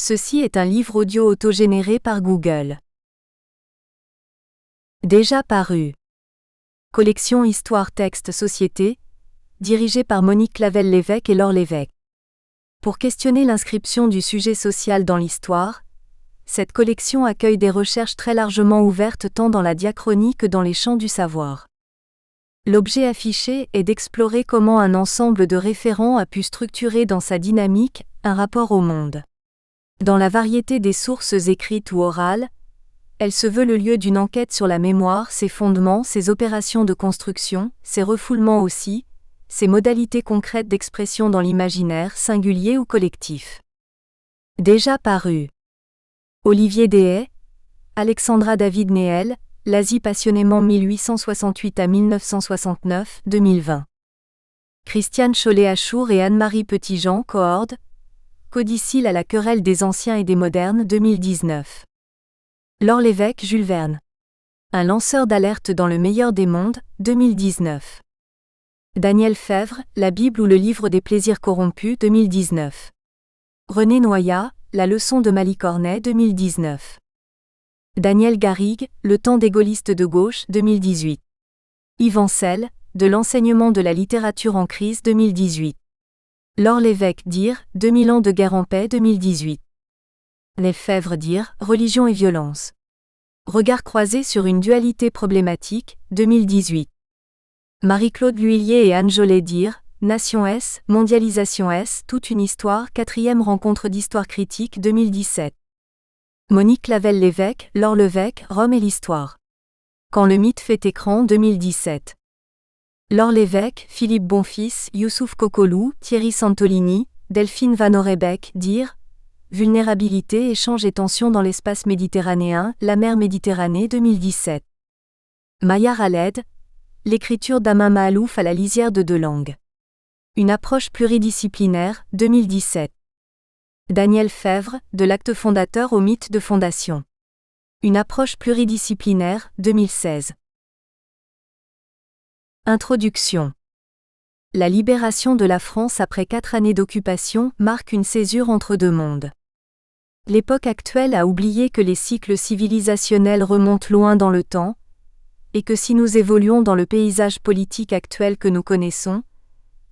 Ceci est un livre audio autogénéré par Google. Déjà paru. Collection Histoire Texte Société, dirigée par Monique Clavel-Lévesque et Laure Lévesque. Pour questionner l'inscription du sujet social dans l'histoire, cette collection accueille des recherches très largement ouvertes tant dans la diachronie que dans les champs du savoir. L'objet affiché est d'explorer comment un ensemble de référents a pu structurer dans sa dynamique un rapport au monde. Dans la variété des sources écrites ou orales, elle se veut le lieu d'une enquête sur la mémoire, ses fondements, ses opérations de construction, ses refoulements aussi, ses modalités concrètes d'expression dans l'imaginaire, singulier ou collectif. Déjà paru. Olivier Dehaye, Alexandra David Néel, L'Asie passionnément 1868 à 1969, 2020. Christiane Chollet-Achour et Anne-Marie Petitjean, coord. Codicile à la querelle des anciens et des modernes, 2019. Laure Lévesque, Jules Verne. Un lanceur d'alerte dans le meilleur des mondes, 2019. Daniel Fèvre, La Bible ou le livre des plaisirs corrompus, 2019. René Noyat, La leçon de Malicornet, 2019. Daniel Garrigue, Le temps des gaullistes de gauche, 2018. Yves Ancel, De l'enseignement de la littérature en crise, 2018. Laure Lévesque dire, 2000 ans de guerre en paix, 2018. Les Fèvre dire, Religion et violence. Regard croisé sur une dualité problématique, 2018. Marie-Claude L'Huillier et Anne Jolet dire, Nation S, Mondialisation S, toute une histoire, 4e rencontre d'histoire critique, 2017. Monique Clavel-Lévesque, Laure Lévesque, Rome et l'histoire. Quand le mythe fait écran, 2017. Laure Lévesque, Philippe Bonfils, Youssouf Kokolou, Thierry Santolini, Delphine Van Orebeck dire, Vulnérabilité, échange et tension dans l'espace méditerranéen, la mer Méditerranée, 2017. Maya Raled, L'écriture d'Amin Mahalouf à la lisière de deux langues. Une approche pluridisciplinaire, 2017. Daniel Fèvre, De l'acte fondateur au mythe de fondation. Une approche pluridisciplinaire, 2016. Introduction. La libération de la France après 4 années d'occupation marque une césure entre deux mondes. L'époque actuelle a oublié que les cycles civilisationnels remontent loin dans le temps, et que si nous évoluons dans le paysage politique actuel que nous connaissons,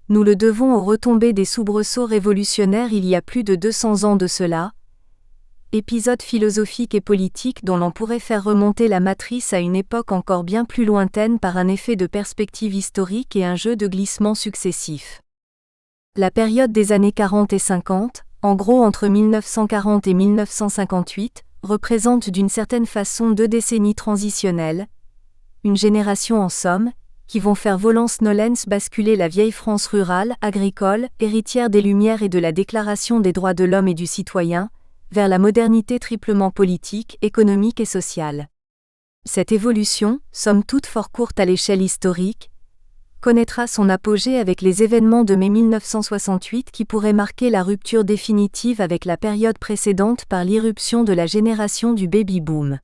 nous le devons aux retombées des soubresauts révolutionnaires il y a plus de 200 ans de cela, épisode philosophique et politique dont l'on pourrait faire remonter la matrice à une époque encore bien plus lointaine par un effet de perspective historique et un jeu de glissements successifs. La période des années 40 et 50, en gros entre 1940 et 1958, représente d'une certaine façon 2 décennies transitionnelles, une génération en somme, qui vont faire volens nolens basculer la vieille France rurale, agricole, héritière des Lumières et de la Déclaration des droits de l'homme et du citoyen, vers la modernité triplement politique, économique et sociale. Cette évolution, somme toute fort courte à l'échelle historique, connaîtra son apogée avec les événements de mai 1968 qui pourraient marquer la rupture définitive avec la période précédente par l'irruption de la génération du baby-boom.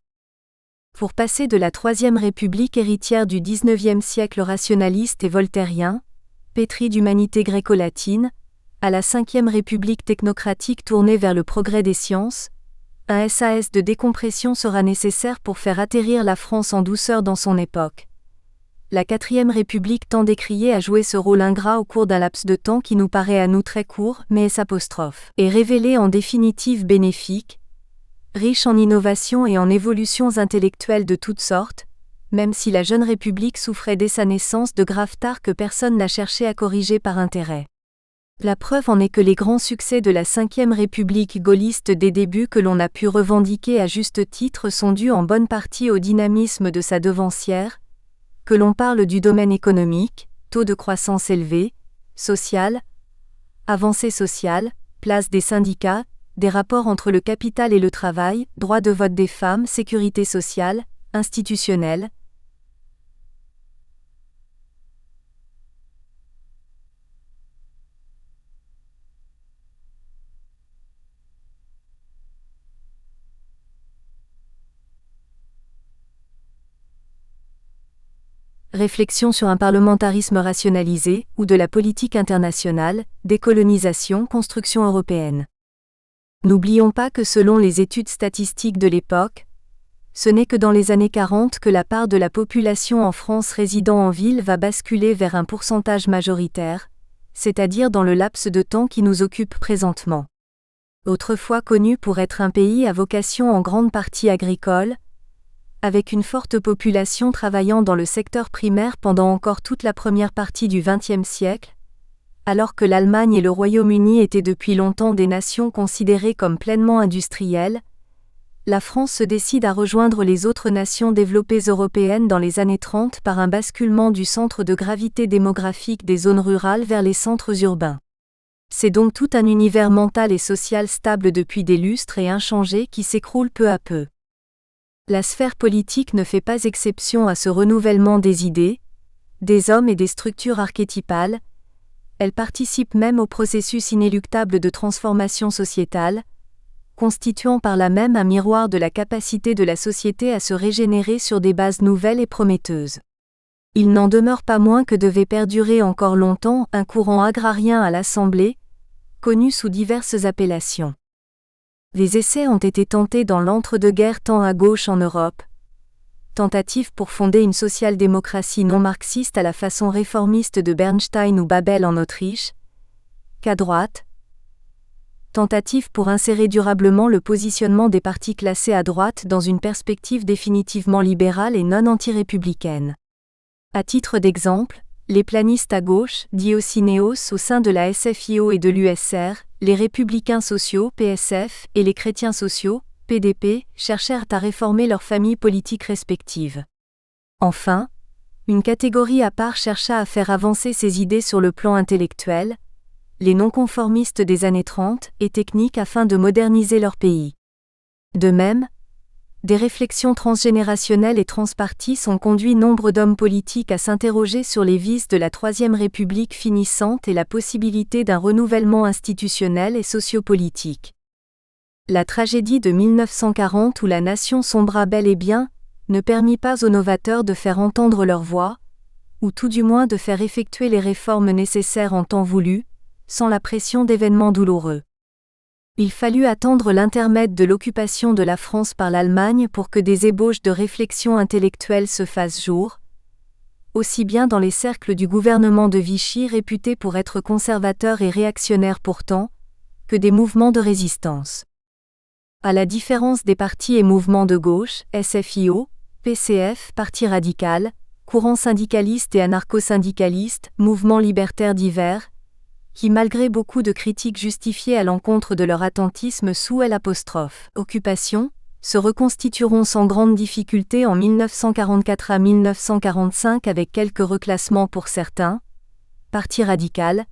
Pour passer de la Troisième République héritière du XIXe siècle rationaliste et voltairien, pétrie d'humanité gréco-latine, à la Cinquième République technocratique tournée vers le progrès des sciences, un SAS de décompression sera nécessaire pour faire atterrir la France en douceur dans son époque. La Quatrième République tant décriée a joué ce rôle ingrat au cours d'un laps de temps qui nous paraît à nous très court, mais est révélé en définitive bénéfique, riche en innovations et en évolutions intellectuelles de toutes sortes, même si la jeune République souffrait dès sa naissance de graves tares que personne n'a cherché à corriger par intérêt. La preuve en est que les grands succès de la Cinquième République gaulliste des débuts que l'on a pu revendiquer à juste titre sont dus en bonne partie au dynamisme de sa devancière, que l'on parle du domaine économique, taux de croissance élevé, social, avancée sociale, place des syndicats, des rapports entre le capital et le travail, droit de vote des femmes, sécurité sociale, institutionnelle. Réflexion sur un parlementarisme rationalisé, ou de la politique internationale, décolonisation, construction européenne. N'oublions pas que selon les études statistiques de l'époque, ce n'est que dans les années 40 que la part de la population en France résidant en ville va basculer vers un pourcentage majoritaire, c'est-à-dire dans le laps de temps qui nous occupe présentement. Autrefois connu pour être un pays à vocation en grande partie agricole, avec une forte population travaillant dans le secteur primaire pendant encore toute la première partie du XXe siècle, alors que l'Allemagne et le Royaume-Uni étaient depuis longtemps des nations considérées comme pleinement industrielles, la France se décide à rejoindre les autres nations développées européennes dans les années 30 par un basculement du centre de gravité démographique des zones rurales vers les centres urbains. C'est donc tout un univers mental et social stable depuis des lustres et inchangé qui s'écroule peu à peu. La sphère politique ne fait pas exception à ce renouvellement des idées, des hommes et des structures archétypales. Elle participe même au processus inéluctable de transformation sociétale, constituant par là même un miroir de la capacité de la société à se régénérer sur des bases nouvelles et prometteuses. Il n'en demeure pas moins que devait perdurer encore longtemps un courant agrarien à l'Assemblée, connu sous diverses appellations. Les essais ont été tentés dans l'entre-deux-guerres tant à gauche en Europe, tentative pour fonder une social-démocratie non marxiste à la façon réformiste de Bernstein ou Babel en Autriche, qu'à droite, tentative pour insérer durablement le positionnement des partis classés à droite dans une perspective définitivement libérale et non anti-républicaine. À titre d'exemple, les planistes à gauche, dits aussi néos au sein de la SFIO et de l'USR, les républicains sociaux, PSF, et les chrétiens sociaux, PDP, cherchèrent à réformer leurs familles politiques respectives. Enfin, une catégorie à part chercha à faire avancer ses idées sur le plan intellectuel, les non-conformistes des années 30 et techniques afin de moderniser leur pays. De même, des réflexions transgénérationnelles et transpartistes ont conduit nombre d'hommes politiques à s'interroger sur les vices de la Troisième République finissante et la possibilité d'un renouvellement institutionnel et sociopolitique. La tragédie de 1940 où la nation sombra bel et bien, ne permit pas aux novateurs de faire entendre leur voix, ou tout du moins de faire effectuer les réformes nécessaires en temps voulu, sans la pression d'événements douloureux. Il fallut attendre l'intermède de l'occupation de la France par l'Allemagne pour que des ébauches de réflexion intellectuelle se fassent jour, aussi bien dans les cercles du gouvernement de Vichy réputé pour être conservateur et réactionnaire pourtant, que des mouvements de résistance. À la différence des partis et mouvements de gauche, SFIO, PCF, Parti radical, courants syndicalistes et anarcho-syndicalistes, mouvements libertaires divers, qui malgré beaucoup de critiques justifiées à l'encontre de leur attentisme sous l'occupation, se reconstitueront sans grande difficulté en 1944 à 1945 avec quelques reclassements pour certains. Parti radical.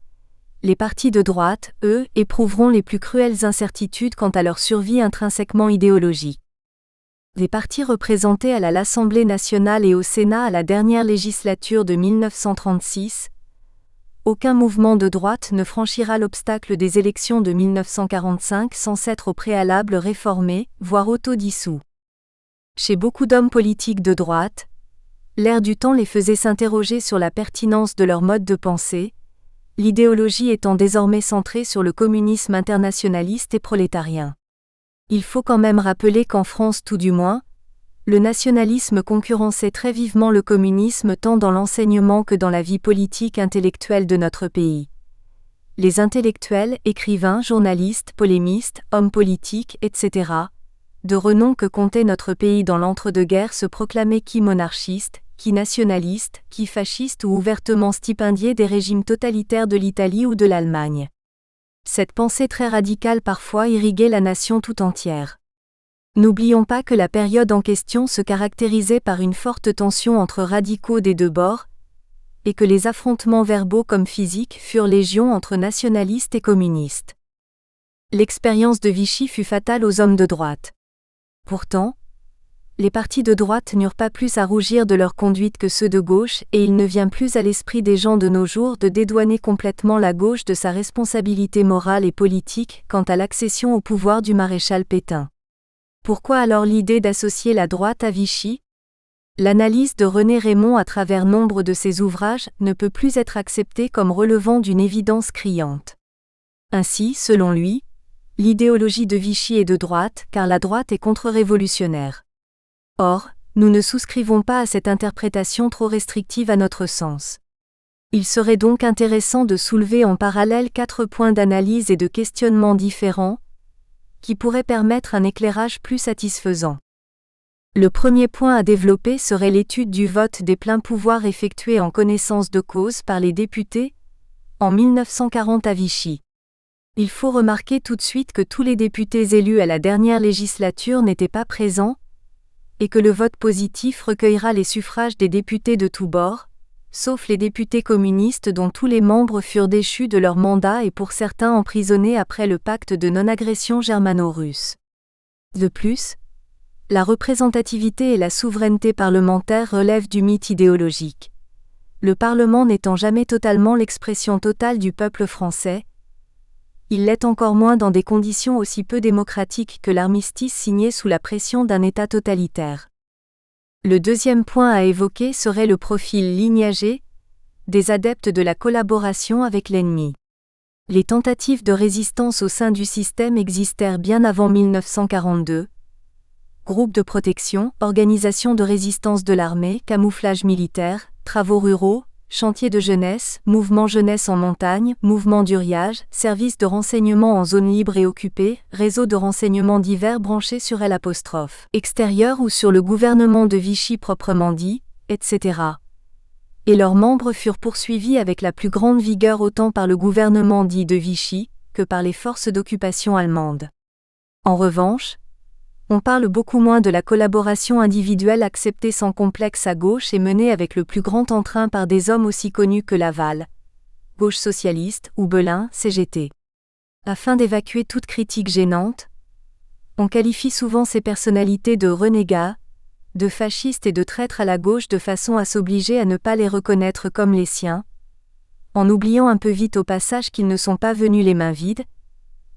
Les partis de droite, eux, éprouveront les plus cruelles incertitudes quant à leur survie intrinsèquement idéologique. Les partis représentés à l'Assemblée nationale et au Sénat à la dernière législature de 1936, aucun mouvement de droite ne franchira l'obstacle des élections de 1945 sans s'être au préalable réformé, voire autodissous. Chez beaucoup d'hommes politiques de droite, l'air du temps les faisait s'interroger sur la pertinence de leur mode de pensée, l'idéologie étant désormais centrée sur le communisme internationaliste et prolétarien. Il faut quand même rappeler qu'en France tout du moins, le nationalisme concurrençait très vivement le communisme tant dans l'enseignement que dans la vie politique intellectuelle de notre pays. Les intellectuels, écrivains, journalistes, polémistes, hommes politiques, etc., de renom que comptait notre pays dans l'entre-deux-guerres se proclamaient qui monarchistes, qui nationalistes, qui fascistes ou ouvertement stipendiés des régimes totalitaires de l'Italie ou de l'Allemagne. Cette pensée très radicale parfois irriguait la nation tout entière. N'oublions pas que la période en question se caractérisait par une forte tension entre radicaux des deux bords, et que les affrontements verbaux comme physiques furent légion entre nationalistes et communistes. L'expérience de Vichy fut fatale aux hommes de droite. Pourtant, les partis de droite n'eurent pas plus à rougir de leur conduite que ceux de gauche et il ne vient plus à l'esprit des gens de nos jours de dédouaner complètement la gauche de sa responsabilité morale et politique quant à l'accession au pouvoir du maréchal Pétain. Pourquoi alors l'idée d'associer la droite à Vichy ? L'analyse de René Raymond à travers nombre de ses ouvrages ne peut plus être acceptée comme relevant d'une évidence criante. Ainsi, selon lui, L'idéologie de Vichy est de droite, car la droite est contre-révolutionnaire. Or, nous ne souscrivons pas à cette interprétation trop restrictive à notre sens. Il serait donc intéressant de soulever en parallèle 4 points d'analyse et de questionnement différents, qui pourraient permettre un éclairage plus satisfaisant. Le premier point à développer serait l'étude du vote des pleins pouvoirs effectué en connaissance de cause par les députés, en 1940 à Vichy. Il faut remarquer tout de suite que tous les députés élus à la dernière législature n'étaient pas présents, et que le vote positif recueillera les suffrages des députés de tous bords, sauf les députés communistes dont tous les membres furent déchus de leur mandat et pour certains emprisonnés après le pacte de non-agression germano-russe. De plus, la représentativité et la souveraineté parlementaire relèvent du mythe idéologique. Le Parlement n'étant jamais totalement l'expression totale du peuple français, il l'est encore moins dans des conditions aussi peu démocratiques que l'armistice signé sous la pression d'un État totalitaire. Le deuxième point à évoquer serait le profil lignagé des adeptes de la collaboration avec l'ennemi. Les tentatives de résistance au sein du système existèrent bien avant 1942. Groupes de protection, organisation de résistance de l'armée, camouflage militaire, travaux ruraux, chantiers de jeunesse, mouvement jeunesse en montagne, mouvement d'uriage, services de renseignement en zone libre et occupée, réseaux de renseignement divers branchés sur L', extérieur ou sur le gouvernement de Vichy proprement dit, etc. Et leurs membres furent poursuivis avec la plus grande vigueur autant par le gouvernement dit de Vichy, que par les forces d'occupation allemandes. En revanche, on parle beaucoup moins de la collaboration individuelle acceptée sans complexe à gauche et menée avec le plus grand entrain par des hommes aussi connus que Laval, gauche socialiste, ou Belin, CGT. Afin d'évacuer toute critique gênante, on qualifie souvent ces personnalités de renégats, de fascistes et de traîtres à la gauche de façon à s'obliger à ne pas les reconnaître comme les siens, en oubliant un peu vite au passage qu'ils ne sont pas venus les mains vides,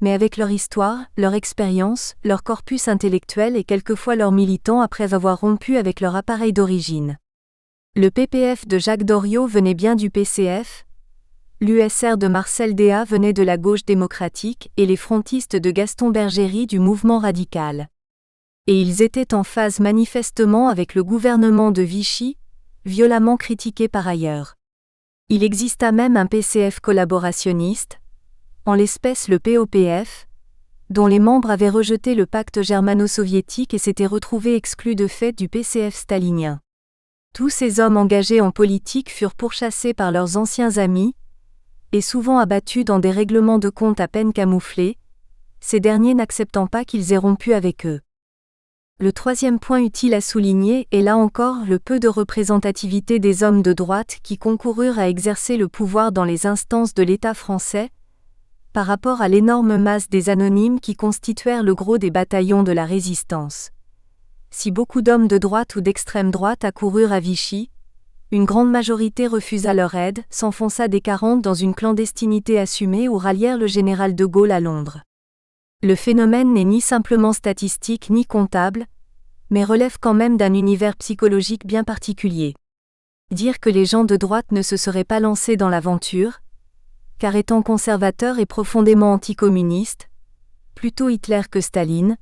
mais avec leur histoire, leur expérience, leur corpus intellectuel et quelquefois leurs militants après avoir rompu avec leur appareil d'origine. Le PPF de Jacques Doriot venait bien du PCF, l'USR de Marcel Déat venait de la gauche démocratique et les frontistes de Gaston Bergerie du mouvement radical. Et ils étaient en phase manifestement avec le gouvernement de Vichy, violemment critiqué par ailleurs. Il exista même un PCF collaborationniste, en l'espèce le POPF, dont les membres avaient rejeté le pacte germano-soviétique et s'étaient retrouvés exclus de fait du PCF stalinien. Tous ces hommes engagés en politique furent pourchassés par leurs anciens amis, et souvent abattus dans des règlements de compte à peine camouflés, ces derniers n'acceptant pas qu'ils aient rompu avec eux. Le troisième point utile à souligner est là encore le peu de représentativité des hommes de droite qui concoururent à exercer le pouvoir dans les instances de l'État français, par rapport à l'énorme masse des anonymes qui constituèrent le gros des bataillons de la résistance. Si beaucoup d'hommes de droite ou d'extrême droite accoururent à Vichy, une grande majorité refusa leur aide, s'enfonça des 40 dans une clandestinité assumée ou rallièrent le général de Gaulle à Londres. Le phénomène n'est ni simplement statistique ni comptable, mais relève quand même d'un univers psychologique bien particulier. Dire que les gens de droite ne se seraient pas lancés dans l'aventure, car étant conservateurs et profondément anticommunistes, plutôt Hitler que Staline,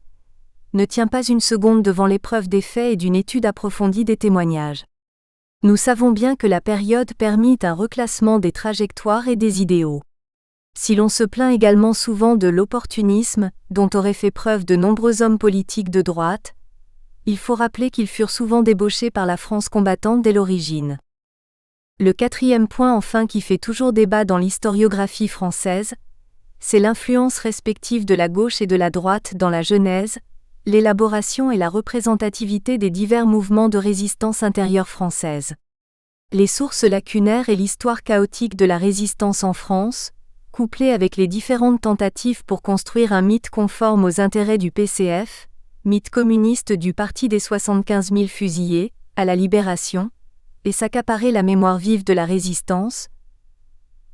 ne tient pas une seconde devant l'épreuve des faits et d'une étude approfondie des témoignages. Nous savons bien que la période permit un reclassement des trajectoires et des idéaux. Si l'on se plaint également souvent de l'opportunisme, dont auraient fait preuve de nombreux hommes politiques de droite, il faut rappeler qu'ils furent souvent débauchés par la France combattante dès l'origine. Le quatrième point enfin qui fait toujours débat dans l'historiographie française, c'est l'influence respective de la gauche et de la droite dans la genèse, l'élaboration et la représentativité des divers mouvements de résistance intérieure française. Les sources lacunaires et l'histoire chaotique de la résistance en France, couplées avec les différentes tentatives pour construire un mythe conforme aux intérêts du PCF, mythe communiste du parti des 75 000 fusillés, à la Libération, et s'accaparer la mémoire vive de la résistance,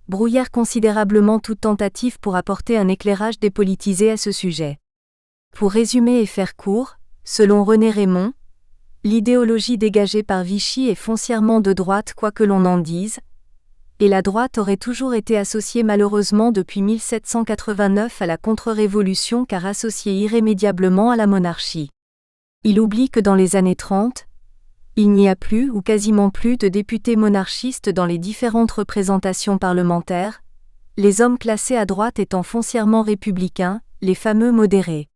brouillèrent considérablement toute tentative pour apporter un éclairage dépolitisé à ce sujet. Pour résumer et faire court, selon René Raymond, l'idéologie dégagée par Vichy est foncièrement de droite quoi que l'on en dise, et la droite aurait toujours été associée malheureusement depuis 1789 à la contre-révolution car associée irrémédiablement à la monarchie. Il oublie que dans les années 30, il n'y a plus ou quasiment plus de députés monarchistes dans les différentes représentations parlementaires, les hommes classés à droite étant foncièrement républicains, les fameux modérés.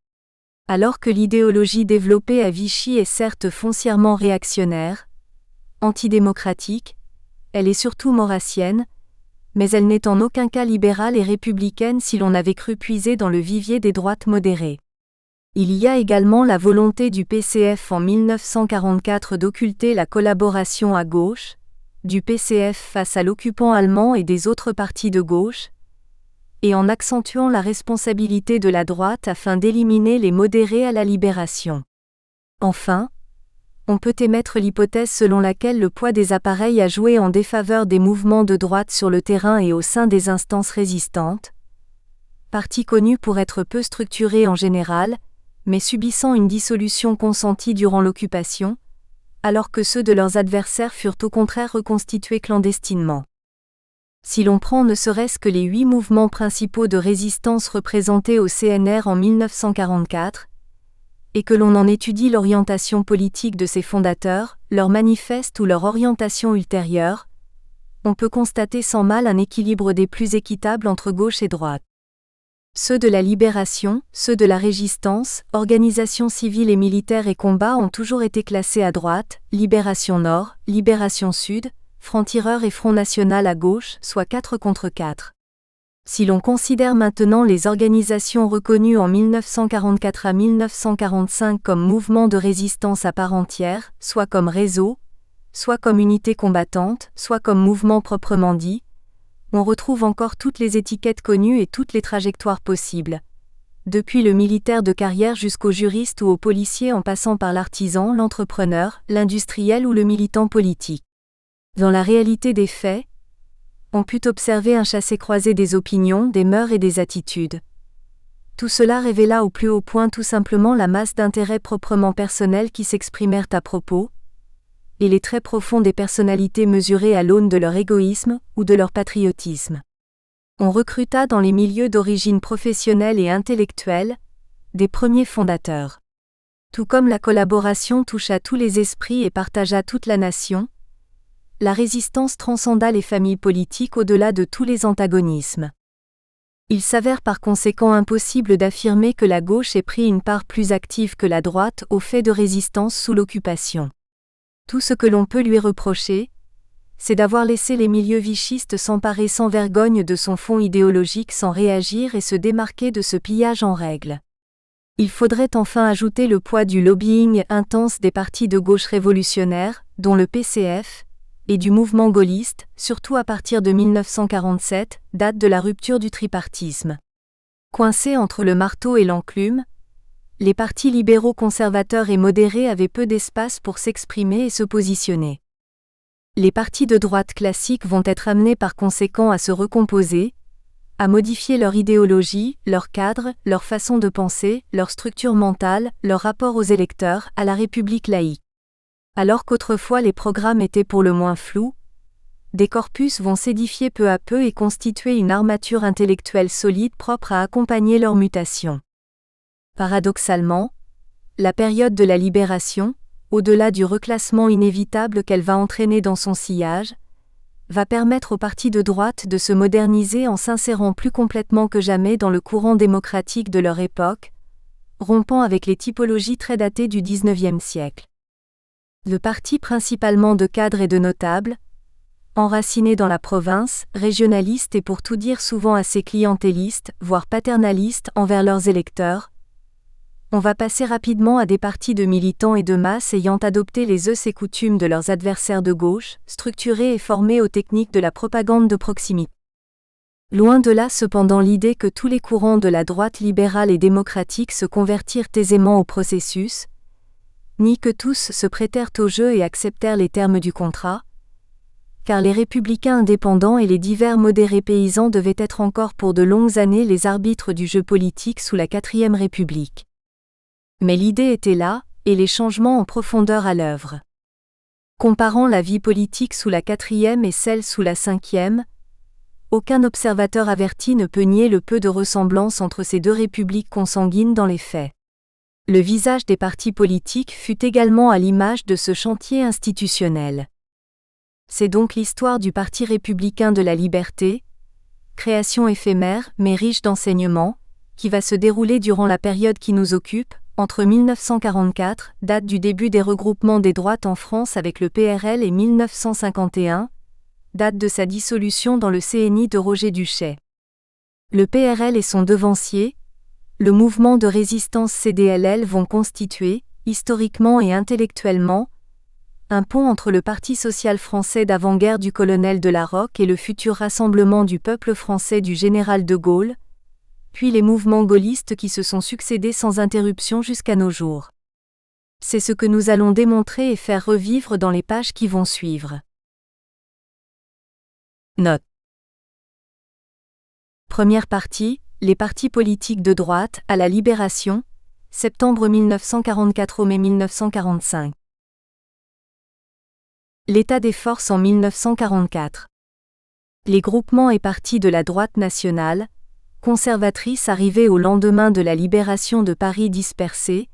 Alors que l'idéologie développée à Vichy est certes foncièrement réactionnaire, antidémocratique, elle est surtout maurassienne, mais elle n'est en aucun cas libérale et républicaine si l'on avait cru puiser dans le vivier des droites modérées. Il y a également la volonté du PCF en 1944 d'occulter la collaboration à gauche, du PCF face à l'occupant allemand et des autres partis de gauche, et en accentuant la responsabilité de la droite afin d'éliminer les modérés à la libération. Enfin, on peut émettre l'hypothèse selon laquelle le poids des appareils a joué en défaveur des mouvements de droite sur le terrain et au sein des instances résistantes, partis connus pour être peu structurés en général, mais subissant une dissolution consentie durant l'occupation, alors que ceux de leurs adversaires furent au contraire reconstitués clandestinement. Si l'on prend ne serait-ce que les 8 mouvements principaux de résistance représentés au CNR en 1944, et que l'on en étudie l'orientation politique de ses fondateurs, leur manifeste ou leur orientation ultérieure, on peut constater sans mal un équilibre des plus équitables entre gauche et droite. Ceux de la libération, ceux de la résistance, organisations civiles et militaires et combats ont toujours été classés à droite, Libération Nord, Libération Sud, Franc-Tireur et Front National à gauche, soit 4 contre 4. Si l'on considère maintenant les organisations reconnues en 1944 à 1945 comme mouvements de résistance à part entière, soit comme réseau, soit comme unité combattante, soit comme mouvement proprement dit, on retrouve encore toutes les étiquettes connues et toutes les trajectoires possibles. Depuis le militaire de carrière jusqu'au juriste ou au policier en passant par l'artisan, l'entrepreneur, l'industriel ou le militant politique. Dans la réalité des faits, on put observer un chassé-croisé des opinions, des mœurs et des attitudes. Tout cela révéla au plus haut point tout simplement la masse d'intérêts proprement personnels qui s'exprimèrent à propos, et les traits profonds des personnalités mesurés à l'aune de leur égoïsme ou de leur patriotisme. On recruta dans les milieux d'origine professionnelle et intellectuelle des premiers fondateurs. Tout comme la collaboration toucha tous les esprits et partagea toute la nation, la résistance transcenda les familles politiques au-delà de tous les antagonismes. Il s'avère par conséquent impossible d'affirmer que la gauche ait pris une part plus active que la droite au fait de résistance sous l'occupation. Tout ce que l'on peut lui reprocher, c'est d'avoir laissé les milieux vichistes s'emparer sans vergogne de son fond idéologique sans réagir et se démarquer de ce pillage en règle. Il faudrait enfin ajouter le poids du lobbying intense des partis de gauche révolutionnaires, dont le PCF, et du mouvement gaulliste, surtout à partir de 1947, date de la rupture du tripartisme. Coincés entre le marteau et l'enclume, les partis libéraux conservateurs et modérés avaient peu d'espace pour s'exprimer et se positionner. Les partis de droite classiques vont être amenés par conséquent à se recomposer, à modifier leur idéologie, leur cadre, leur façon de penser, leur structure mentale, leur rapport aux électeurs, à la République laïque. Alors qu'autrefois les programmes étaient pour le moins flous, des corpus vont s'édifier peu à peu et constituer une armature intellectuelle solide propre à accompagner leur mutation. Paradoxalement, la période de la libération, au-delà du reclassement inévitable qu'elle va entraîner dans son sillage, va permettre aux partis de droite de se moderniser en s'insérant plus complètement que jamais dans le courant démocratique de leur époque, rompant avec les typologies très datées du XIXe siècle. Le parti principalement de cadres et de notables, enraciné dans la province, régionaliste et pour tout dire souvent assez clientéliste, voire paternaliste envers leurs électeurs, on va passer rapidement à des partis de militants et de masse ayant adopté les us et coutumes de leurs adversaires de gauche, structurés et formés aux techniques de la propagande de proximité. Loin de là cependant l'idée que tous les courants de la droite libérale et démocratique se convertirent aisément au processus, ni que tous se prêtèrent au jeu et acceptèrent les termes du contrat, car les républicains indépendants et les divers modérés paysans devaient être encore pour de longues années les arbitres du jeu politique sous la 4e République. Mais l'idée était là, et les changements en profondeur à l'œuvre. Comparant la vie politique sous la 4e et celle sous la 5e, aucun observateur averti ne peut nier le peu de ressemblance entre ces deux républiques consanguines dans les faits. Le visage des partis politiques fut également à l'image de ce chantier institutionnel. C'est donc l'histoire du Parti républicain de la liberté, création éphémère mais riche d'enseignements, qui va se dérouler durant la période qui nous occupe, entre 1944, date du début des regroupements des droites en France avec le PRL, et 1951, date de sa dissolution dans le CNI de Roger Duchet. Le PRL et son devancier, le mouvement de résistance CDLL, vont constituer, historiquement et intellectuellement, un pont entre le Parti social français d'avant-guerre du colonel de la Rocque et le futur Rassemblement du peuple français du général de Gaulle, puis les mouvements gaullistes qui se sont succédés sans interruption jusqu'à nos jours. C'est ce que nous allons démontrer et faire revivre dans les pages qui vont suivre. Note. Première partie, les partis politiques de droite, à la Libération, septembre 1944 au mai 1945. L'état des forces en 1944. Les groupements et partis de la droite nationale, conservatrice arrivés au lendemain de la libération de Paris dispersés,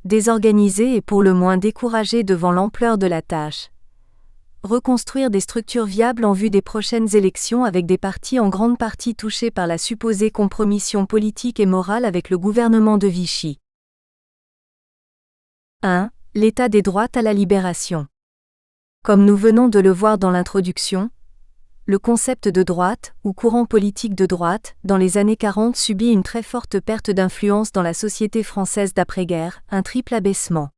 désorganisés et pour le moins découragés devant l'ampleur de la tâche. Reconstruire des structures viables en vue des prochaines élections avec des partis en grande partie touchés par la supposée compromission politique et morale avec le gouvernement de Vichy. 1. L'état des droites à la Libération. Comme nous venons de le voir dans l'introduction, le concept de droite, ou courant politique de droite, dans les années 40 subit une très forte perte d'influence dans la société française d'après-guerre, un triple abaissement.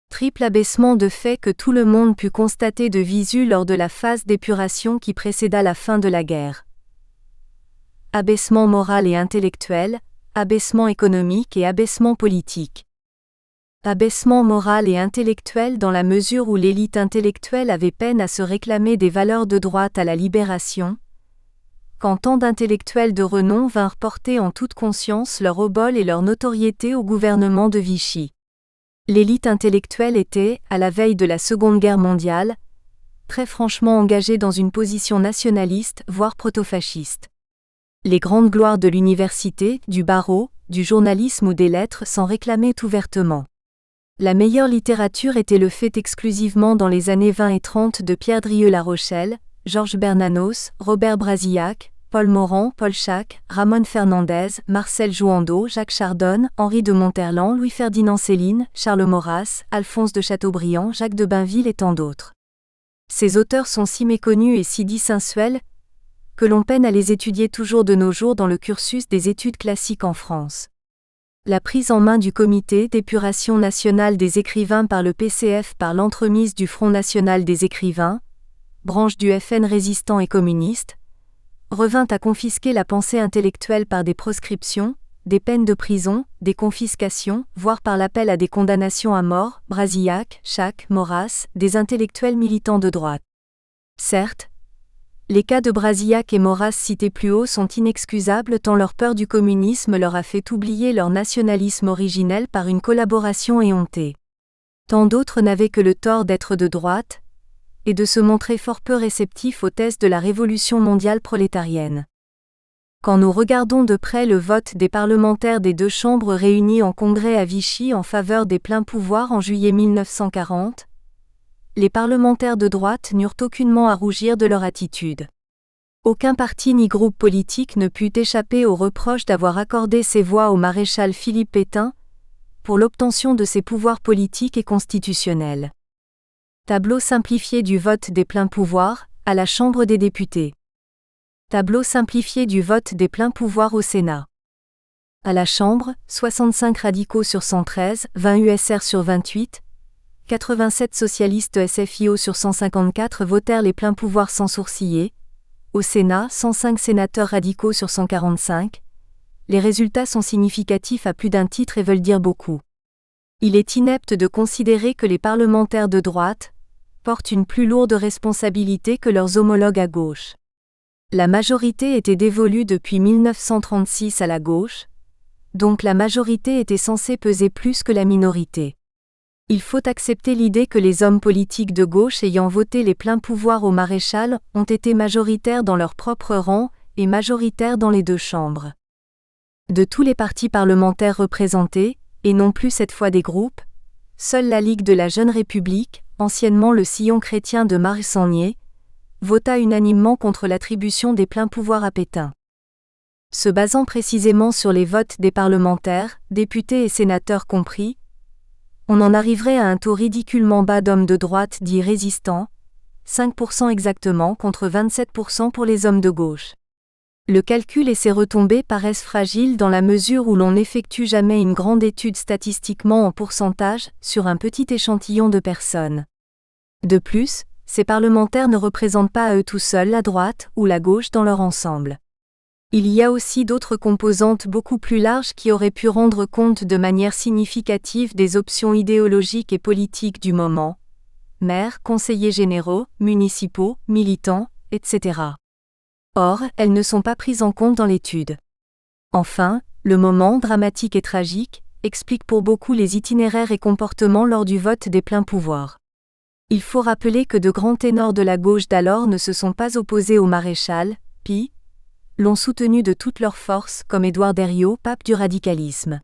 Triple abaissement de fait que tout le monde put constater de visu lors de la phase d'épuration qui précéda la fin de la guerre. Abaissement moral et intellectuel, abaissement économique et abaissement politique. Abaissement moral et intellectuel dans la mesure où l'élite intellectuelle avait peine à se réclamer des valeurs de droite à la Libération, quand tant d'intellectuels de renom vinrent porter en toute conscience leur obole et leur notoriété au gouvernement de Vichy. L'élite intellectuelle était, à la veille de la Seconde Guerre mondiale, très franchement engagée dans une position nationaliste, voire proto-fasciste. Les grandes gloires de l'université, du barreau, du journalisme ou des lettres s'en réclamaient ouvertement. La meilleure littérature était le fait exclusivement dans les années 20 et 30 de Pierre Drieux-La Rochelle, Georges Bernanos, Robert Brasillac, Paul Morand, Paul Chac, Ramon Fernandez, Marcel Jouandeau, Jacques Chardonne, Henri de Monterland, Louis-Ferdinand Céline, Charles Maurras, Alphonse de Chateaubriand, Jacques de Bainville et tant d'autres. Ces auteurs sont si méconnus et si dissensuels que l'on peine à les étudier toujours de nos jours dans le cursus des études classiques en France. La prise en main du Comité d'épuration nationale des écrivains par le PCF par l'entremise du Front national des écrivains, branche du FN résistant et communiste, revint à confisquer la pensée intellectuelle par des proscriptions, des peines de prison, des confiscations, voire par l'appel à des condamnations à mort, Brasillac, Chac, Maurras, des intellectuels militants de droite. Certes, les cas de Brasillac et Maurras cités plus haut sont inexcusables tant leur peur du communisme leur a fait oublier leur nationalisme originel par une collaboration éhontée. Tant d'autres n'avaient que le tort d'être de droite, et de se montrer fort peu réceptifs aux thèses de la révolution mondiale prolétarienne. Quand nous regardons de près le vote des parlementaires des deux chambres réunis en congrès à Vichy en faveur des pleins pouvoirs en juillet 1940, les parlementaires de droite n'eurent aucunement à rougir de leur attitude. Aucun parti ni groupe politique ne put échapper au reproche d'avoir accordé ses voix au maréchal Philippe Pétain pour l'obtention de ses pouvoirs politiques et constitutionnels. Tableau simplifié du vote des pleins pouvoirs, à la Chambre des députés. Tableau simplifié du vote des pleins pouvoirs au Sénat. À la Chambre, 65 radicaux sur 113, 20 USR sur 28, 87 socialistes SFIO sur 154 votèrent les pleins pouvoirs sans sourciller. Au Sénat, 105 sénateurs radicaux sur 145. Les résultats sont significatifs à plus d'un titre et veulent dire beaucoup. Il est inepte de considérer que les parlementaires de droite portent une plus lourde responsabilité que leurs homologues à gauche. La majorité était dévolue depuis 1936 à la gauche, donc la majorité était censée peser plus que la minorité. Il faut accepter l'idée que les hommes politiques de gauche ayant voté les pleins pouvoirs au maréchal ont été majoritaires dans leur propre rang et majoritaires dans les deux chambres. De tous les partis parlementaires représentés, et non plus cette fois des groupes, seule la Ligue de la Jeune République, anciennement le Sillon chrétien de Marsannier, vota unanimement contre l'attribution des pleins pouvoirs à Pétain. Se basant précisément sur les votes des parlementaires, députés et sénateurs compris, on en arriverait à un taux ridiculement bas d'hommes de droite dits résistants, 5% exactement contre 27% pour les hommes de gauche. Le calcul et ses retombées paraissent fragiles dans la mesure où l'on n'effectue jamais une grande étude statistiquement en pourcentage sur un petit échantillon de personnes. De plus, ces parlementaires ne représentent pas à eux tout seuls la droite ou la gauche dans leur ensemble. Il y a aussi d'autres composantes beaucoup plus larges qui auraient pu rendre compte de manière significative des options idéologiques et politiques du moment. Maires, conseillers généraux, municipaux, militants, etc. Or, elles ne sont pas prises en compte dans l'étude. Enfin, le moment dramatique et tragique explique pour beaucoup les itinéraires et comportements lors du vote des pleins pouvoirs. Il faut rappeler que de grands ténors de la gauche d'alors ne se sont pas opposés au maréchal, puis l'ont soutenu de toute leur force comme Édouard Herriot, pape du radicalisme.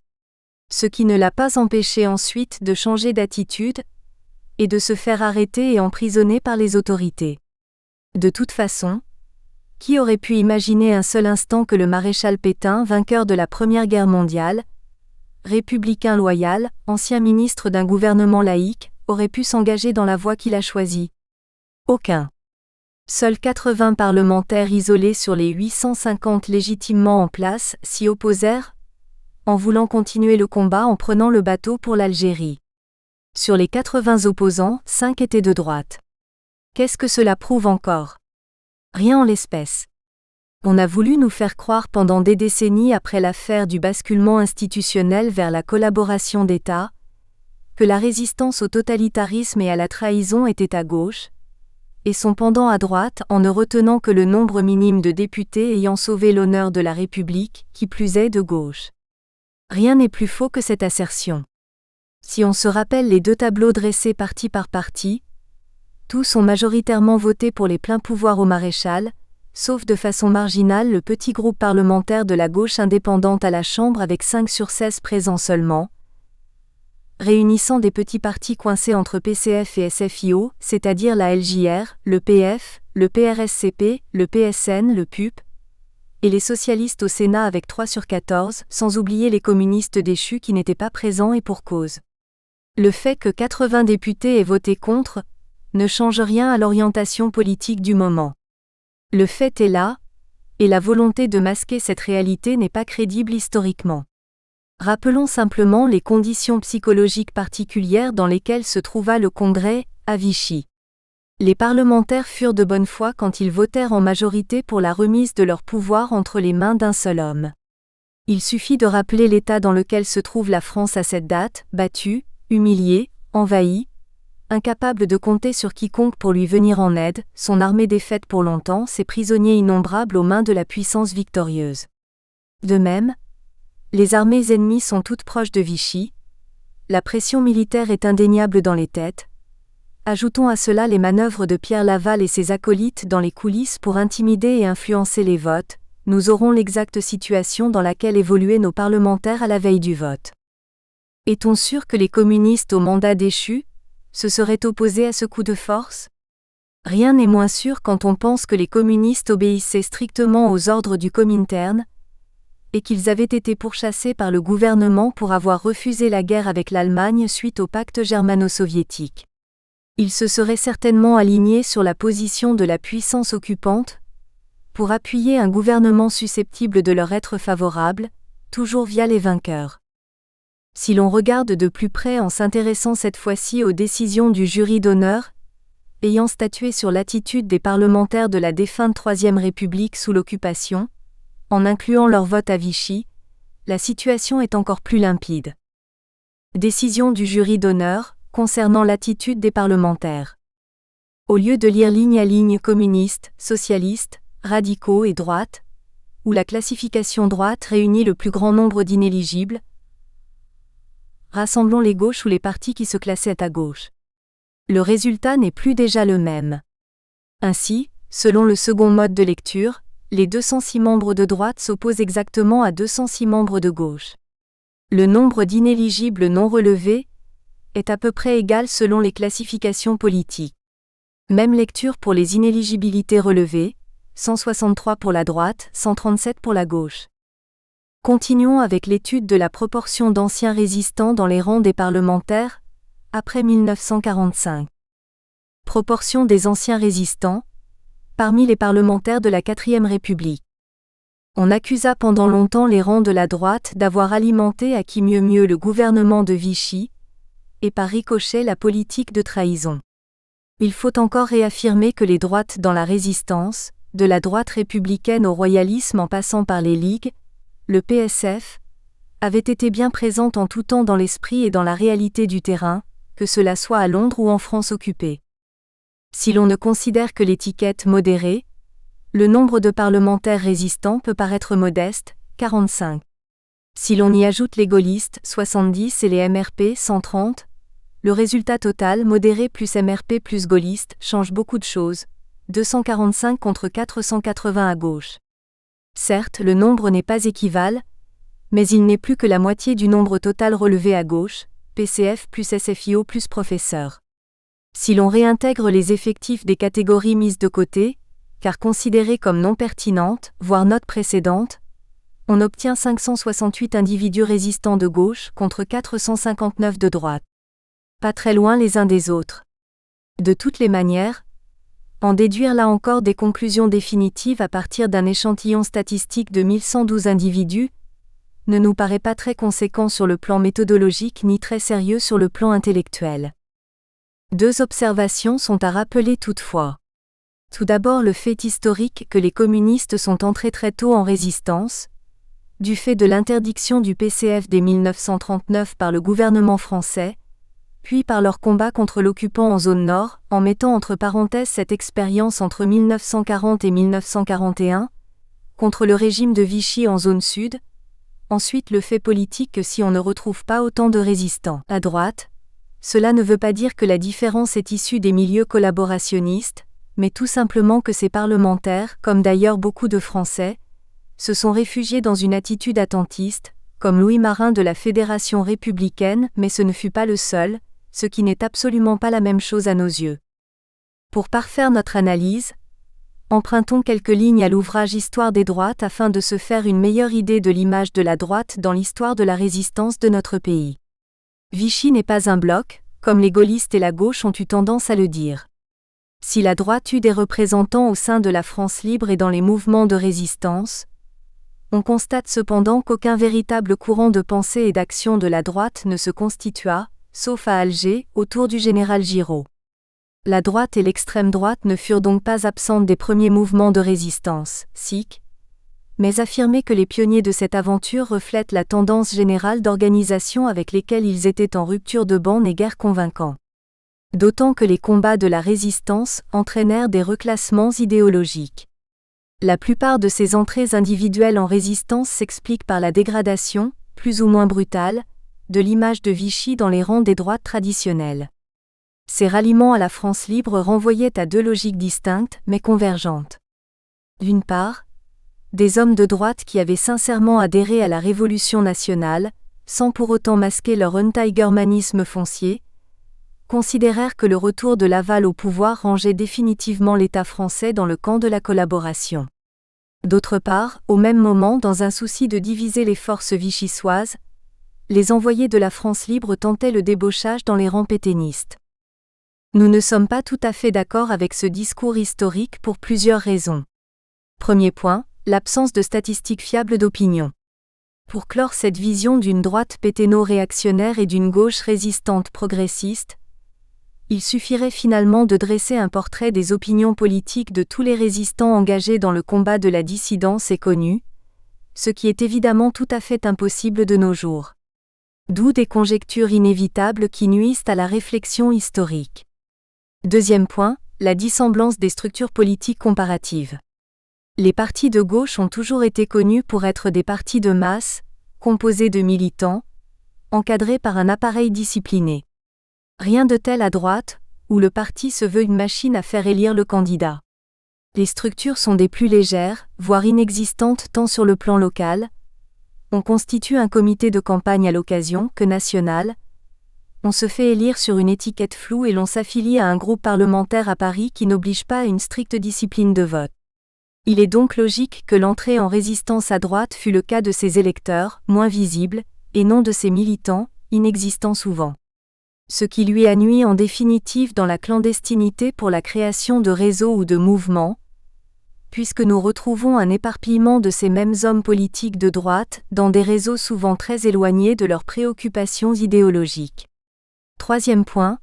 Ce qui ne l'a pas empêché ensuite de changer d'attitude et de se faire arrêter et emprisonner par les autorités. De toute façon, qui aurait pu imaginer un seul instant que le maréchal Pétain, vainqueur de la Première Guerre mondiale, républicain loyal, ancien ministre d'un gouvernement laïque, aurait pu s'engager dans la voie qu'il a choisie? Aucun. Seuls 80 parlementaires isolés sur les 850 légitimement en place s'y opposèrent, en voulant continuer le combat en prenant le bateau pour l'Algérie. Sur les 80 opposants, 5 étaient de droite. Qu'est-ce que cela prouve encore? Rien en l'espèce. On a voulu nous faire croire pendant des décennies après l'affaire du basculement institutionnel vers la collaboration d'État, que la résistance au totalitarisme et à la trahison était à gauche, et son pendant à droite en ne retenant que le nombre minime de députés ayant sauvé l'honneur de la République, qui plus est de gauche. Rien n'est plus faux que cette assertion. Si on se rappelle les deux tableaux dressés parti par parti, tous ont majoritairement voté pour les pleins pouvoirs au maréchal, sauf de façon marginale le petit groupe parlementaire de la gauche indépendante à la Chambre avec 5 sur 16 présents seulement, réunissant des petits partis coincés entre PCF et SFIO, c'est-à-dire la LJR, le PF, le PRSCP, le PSN, le PUP, et les socialistes au Sénat avec 3 sur 14, sans oublier les communistes déchus qui n'étaient pas présents et pour cause. Le fait que 80 députés aient voté contre ne change rien à l'orientation politique du moment. Le fait est là, et la volonté de masquer cette réalité n'est pas crédible historiquement. Rappelons simplement les conditions psychologiques particulières dans lesquelles se trouva le Congrès, à Vichy. Les parlementaires furent de bonne foi quand ils votèrent en majorité pour la remise de leur pouvoir entre les mains d'un seul homme. Il suffit de rappeler l'état dans lequel se trouve la France à cette date, battue, humiliée, envahie, incapable de compter sur quiconque pour lui venir en aide, son armée défaite pour longtemps, ses prisonniers innombrables aux mains de la puissance victorieuse. De même, les armées ennemies sont toutes proches de Vichy, la pression militaire est indéniable dans les têtes. Ajoutons à cela les manœuvres de Pierre Laval et ses acolytes dans les coulisses pour intimider et influencer les votes, nous aurons l'exacte situation dans laquelle évoluaient nos parlementaires à la veille du vote. Est-on sûr que les communistes au mandat déchu se seraient opposés à ce coup de force? Rien n'est moins sûr quand on pense que les communistes obéissaient strictement aux ordres du Comintern, et qu'ils avaient été pourchassés par le gouvernement pour avoir refusé la guerre avec l'Allemagne suite au pacte germano-soviétique. Ils se seraient certainement alignés sur la position de la puissance occupante, pour appuyer un gouvernement susceptible de leur être favorable, toujours via les vainqueurs. Si l'on regarde de plus près en s'intéressant cette fois-ci aux décisions du jury d'honneur, ayant statué sur l'attitude des parlementaires de la défunte Troisième République sous l'occupation, en incluant leur vote à Vichy, la situation est encore plus limpide. Décision du jury d'honneur, concernant l'attitude des parlementaires. Au lieu de lire ligne à ligne communistes, socialistes, radicaux et droite, où la classification droite réunit le plus grand nombre d'inéligibles, rassemblons les gauches ou les partis qui se classaient à gauche. Le résultat n'est plus déjà le même. Ainsi, selon le second mode de lecture, les 206 membres de droite s'opposent exactement à 206 membres de gauche. Le nombre d'inéligibles non relevés est à peu près égal selon les classifications politiques. Même lecture pour les inéligibilités relevées, 163 pour la droite, 137 pour la gauche. Continuons avec l'étude de la proportion d'anciens résistants dans les rangs des parlementaires, après 1945. Proportion des anciens résistants, parmi les parlementaires de la 4e République. On accusa pendant longtemps les rangs de la droite d'avoir alimenté à qui mieux le gouvernement de Vichy, et par ricochet la politique de trahison. Il faut encore réaffirmer que les droites dans la résistance, de la droite républicaine au royalisme en passant par les ligues, le PSF, avaient été bien présentes en tout temps dans l'esprit et dans la réalité du terrain, que cela soit à Londres ou en France occupée. Si l'on ne considère que l'étiquette modérée, le nombre de parlementaires résistants peut paraître modeste, 45. Si l'on y ajoute les gaullistes, 70 et les MRP, 130, le résultat total modéré plus MRP plus gaulliste change beaucoup de choses, 245 contre 480 à gauche. Certes, le nombre n'est pas équivalent, mais il n'est plus que la moitié du nombre total relevé à gauche, PCF plus SFIO plus professeurs. Si l'on réintègre les effectifs des catégories mises de côté, car considérées comme non pertinentes, voire notes précédentes, on obtient 568 individus résistants de gauche contre 459 de droite. Pas très loin les uns des autres. De toutes les manières, en déduire là encore des conclusions définitives à partir d'un échantillon statistique de 1112 individus, ne nous paraît pas très conséquent sur le plan méthodologique ni très sérieux sur le plan intellectuel. Deux observations sont à rappeler toutefois. Tout d'abord le fait historique que les communistes sont entrés très tôt en résistance, du fait de l'interdiction du PCF dès 1939 par le gouvernement français, puis par leur combat contre l'occupant en zone nord, en mettant entre parenthèses cette expérience entre 1940 et 1941, contre le régime de Vichy en zone sud, ensuite le fait politique que si on ne retrouve pas autant de résistants à droite, cela ne veut pas dire que la différence est issue des milieux collaborationnistes, mais tout simplement que ces parlementaires, comme d'ailleurs beaucoup de Français, se sont réfugiés dans une attitude attentiste, comme Louis Marin de la Fédération républicaine, mais ce ne fut pas le seul, ce qui n'est absolument pas la même chose à nos yeux. Pour parfaire notre analyse, empruntons quelques lignes à l'ouvrage Histoire des droites afin de se faire une meilleure idée de l'image de la droite dans l'histoire de la résistance de notre pays. Vichy n'est pas un bloc, comme les gaullistes et la gauche ont eu tendance à le dire. Si la droite eut des représentants au sein de la France libre et dans les mouvements de résistance, on constate cependant qu'aucun véritable courant de pensée et d'action de la droite ne se constitua, sauf à Alger, autour du général Giraud. La droite et l'extrême droite ne furent donc pas absentes des premiers mouvements de résistance, sikh, mais affirmer que les pionniers de cette aventure reflètent la tendance générale d'organisation avec lesquelles ils étaient en rupture de banc n'est guère convaincant. D'autant que les combats de la résistance entraînèrent des reclassements idéologiques. La plupart de ces entrées individuelles en résistance s'expliquent par la dégradation, plus ou moins brutale, de l'image de Vichy dans les rangs des droites traditionnelles. Ces ralliements à la France libre renvoyaient à deux logiques distinctes mais convergentes. D'une part, des hommes de droite qui avaient sincèrement adhéré à la Révolution nationale, sans pour autant masquer leur untigermanisme foncier, considérèrent que le retour de Laval au pouvoir rangeait définitivement l'État français dans le camp de la collaboration. D'autre part, au même moment, dans un souci de diviser les forces vichysoises, les envoyés de la France libre tentaient le débauchage dans les rangs pétainistes. Nous ne sommes pas tout à fait d'accord avec ce discours historique pour plusieurs raisons. Premier point, l'absence de statistiques fiables d'opinion. Pour clore cette vision d'une droite pétaino-réactionnaire et d'une gauche résistante progressiste, il suffirait finalement de dresser un portrait des opinions politiques de tous les résistants engagés dans le combat de la dissidence et connus, ce qui est évidemment tout à fait impossible de nos jours. D'où des conjectures inévitables qui nuisent à la réflexion historique. Deuxième point, la dissemblance des structures politiques comparatives. Les partis de gauche ont toujours été connus pour être des partis de masse, composés de militants, encadrés par un appareil discipliné. Rien de tel à droite, où le parti se veut une machine à faire élire le candidat. Les structures sont des plus légères, voire inexistantes tant sur le plan local. On constitue un comité de campagne à l'occasion que national. On se fait élire sur une étiquette floue et l'on s'affilie à un groupe parlementaire à Paris qui n'oblige pas à une stricte discipline de vote. Il est donc logique que l'entrée en résistance à droite fût le cas de ses électeurs, moins visibles, et non de ses militants, inexistants souvent. Ce qui lui a nui en définitive dans la clandestinité pour la création de réseaux ou de mouvements, puisque nous retrouvons un éparpillement de ces mêmes hommes politiques de droite dans des réseaux souvent très éloignés de leurs préoccupations idéologiques. Troisième point.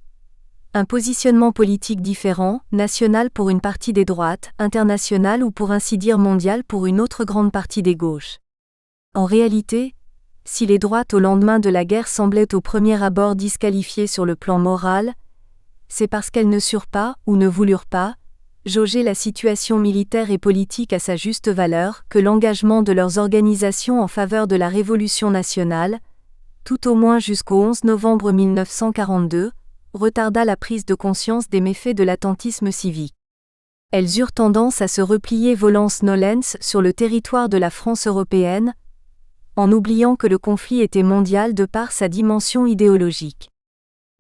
Un positionnement politique différent, national pour une partie des droites, international ou pour ainsi dire mondial pour une autre grande partie des gauches. En réalité, si les droites au lendemain de la guerre semblaient au premier abord disqualifiées sur le plan moral, c'est parce qu'elles ne surent pas, ou ne voulurent pas, jauger la situation militaire et politique à sa juste valeur que l'engagement de leurs organisations en faveur de la Révolution nationale, tout au moins jusqu'au 11 novembre 1942, retarda la prise de conscience des méfaits de l'attentisme civique. Elles eurent tendance à se replier volens nolens sur le territoire de la France européenne, en oubliant que le conflit était mondial de par sa dimension idéologique.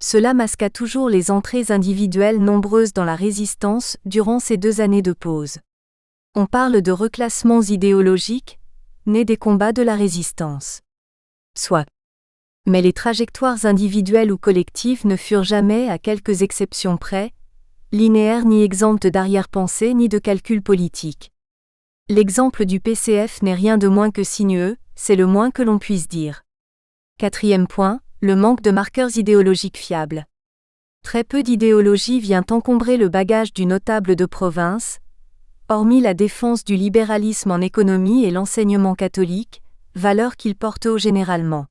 Cela masqua toujours les entrées individuelles nombreuses dans la résistance durant ces 2 années de pause. On parle de reclassements idéologiques, nés des combats de la résistance. Soit. Mais les trajectoires individuelles ou collectives ne furent jamais, à quelques exceptions près, linéaires ni exemptes d'arrière-pensée ni de calcul politique. L'exemple du PCF n'est rien de moins que sinueux, c'est le moins que l'on puisse dire. Quatrième point, le manque de marqueurs idéologiques fiables. Très peu d'idéologie vient encombrer le bagage du notable de province, hormis la défense du libéralisme en économie et l'enseignement catholique, valeurs qu'il porte haut généralement.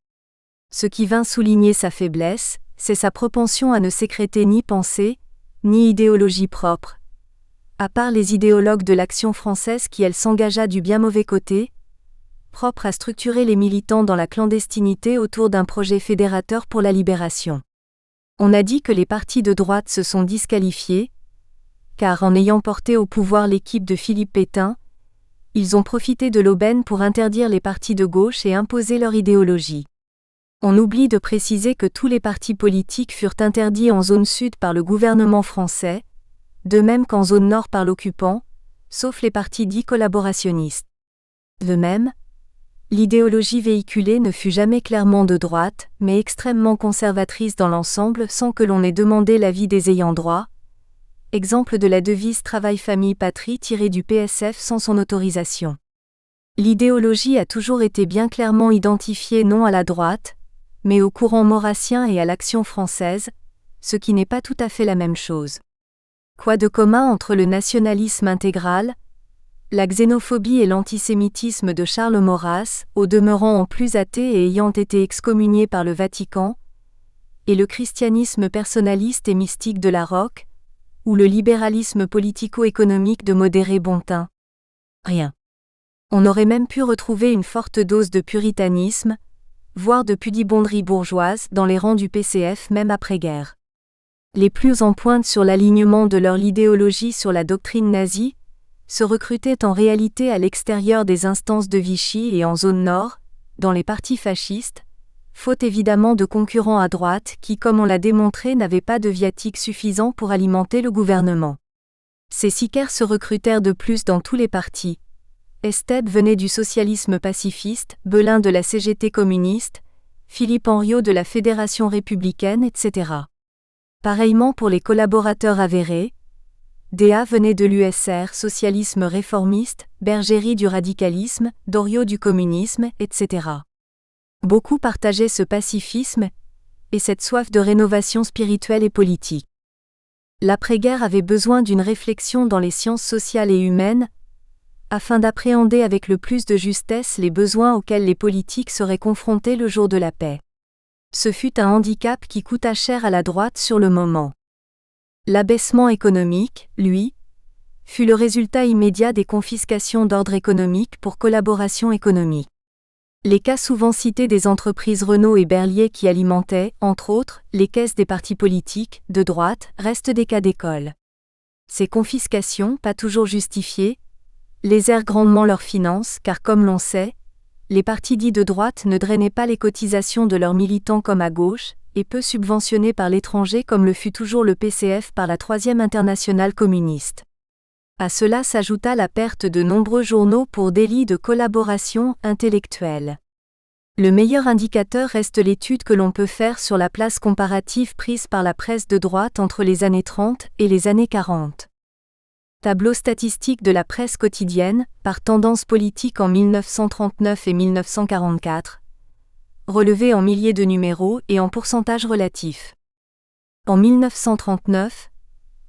Ce qui vint souligner sa faiblesse, c'est sa propension à ne sécréter ni pensée, ni idéologie propre. À part les idéologues de l'Action française qui elle s'engagea du bien mauvais côté, propre à structurer les militants dans la clandestinité autour d'un projet fédérateur pour la libération. On a dit que les partis de droite se sont disqualifiés, car en ayant porté au pouvoir l'équipe de Philippe Pétain, ils ont profité de l'aubaine pour interdire les partis de gauche et imposer leur idéologie. On oublie de préciser que tous les partis politiques furent interdits en zone sud par le gouvernement français, de même qu'en zone nord par l'occupant, sauf les partis dits collaborationnistes. De même, l'idéologie véhiculée ne fut jamais clairement de droite, mais extrêmement conservatrice dans l'ensemble sans que l'on ait demandé l'avis des ayants droit. Exemple de la devise Travail-Famille-Patrie tirée du PSF sans son autorisation. L'idéologie a toujours été bien clairement identifiée non à la droite, mais au courant maurassien et à l'Action française, ce qui n'est pas tout à fait la même chose. Quoi de commun entre le nationalisme intégral, la xénophobie et l'antisémitisme de Charles Maurras, au demeurant en plus athée et ayant été excommunié par le Vatican, et le christianisme personnaliste et mystique de la Roque, ou le libéralisme politico-économique de modéré Bontin? Rien. On aurait même pu retrouver une forte dose de puritanisme, voire de pudibonderie bourgeoise dans les rangs du PCF même après-guerre. Les plus en pointe sur l'alignement de leur idéologie sur la doctrine nazie, se recrutaient en réalité à l'extérieur des instances de Vichy et en zone nord, dans les partis fascistes, faute évidemment de concurrents à droite qui, comme on l'a démontré, n'avaient pas de viatique suffisant pour alimenter le gouvernement. Ces sicaires se recrutèrent de plus dans tous les partis. Estèbe venait du socialisme pacifiste, Belin de la CGT communiste, Philippe Henriot de la Fédération républicaine, etc. Pareillement pour les collaborateurs avérés, Déa venait de l'USR socialisme réformiste, Bergerie du radicalisme, Doriot du communisme, etc. Beaucoup partageaient ce pacifisme et cette soif de rénovation spirituelle et politique. L'après-guerre avait besoin d'une réflexion dans les sciences sociales et humaines, afin d'appréhender avec le plus de justesse les besoins auxquels les politiques seraient confrontés le jour de la paix. Ce fut un handicap qui coûta cher à la droite sur le moment. L'abaissement économique, lui, fut le résultat immédiat des confiscations d'ordre économique pour collaboration économique. Les cas souvent cités des entreprises Renault et Berlier qui alimentaient, entre autres, les caisses des partis politiques, de droite, restent des cas d'école. Ces confiscations, pas toujours justifiées, lésèrent grandement leurs finances car comme l'on sait, les partis dits de droite ne drainaient pas les cotisations de leurs militants comme à gauche, et peu subventionnés par l'étranger comme le fut toujours le PCF par la Troisième Internationale communiste. À cela s'ajouta la perte de nombreux journaux pour délit de collaboration intellectuelle. Le meilleur indicateur reste l'étude que l'on peut faire sur la place comparative prise par la presse de droite entre les années 30 et les années 40. Tableau statistique de la presse quotidienne, par tendance politique en 1939 et 1944. Relevé en milliers de numéros et en pourcentage relatif. En 1939,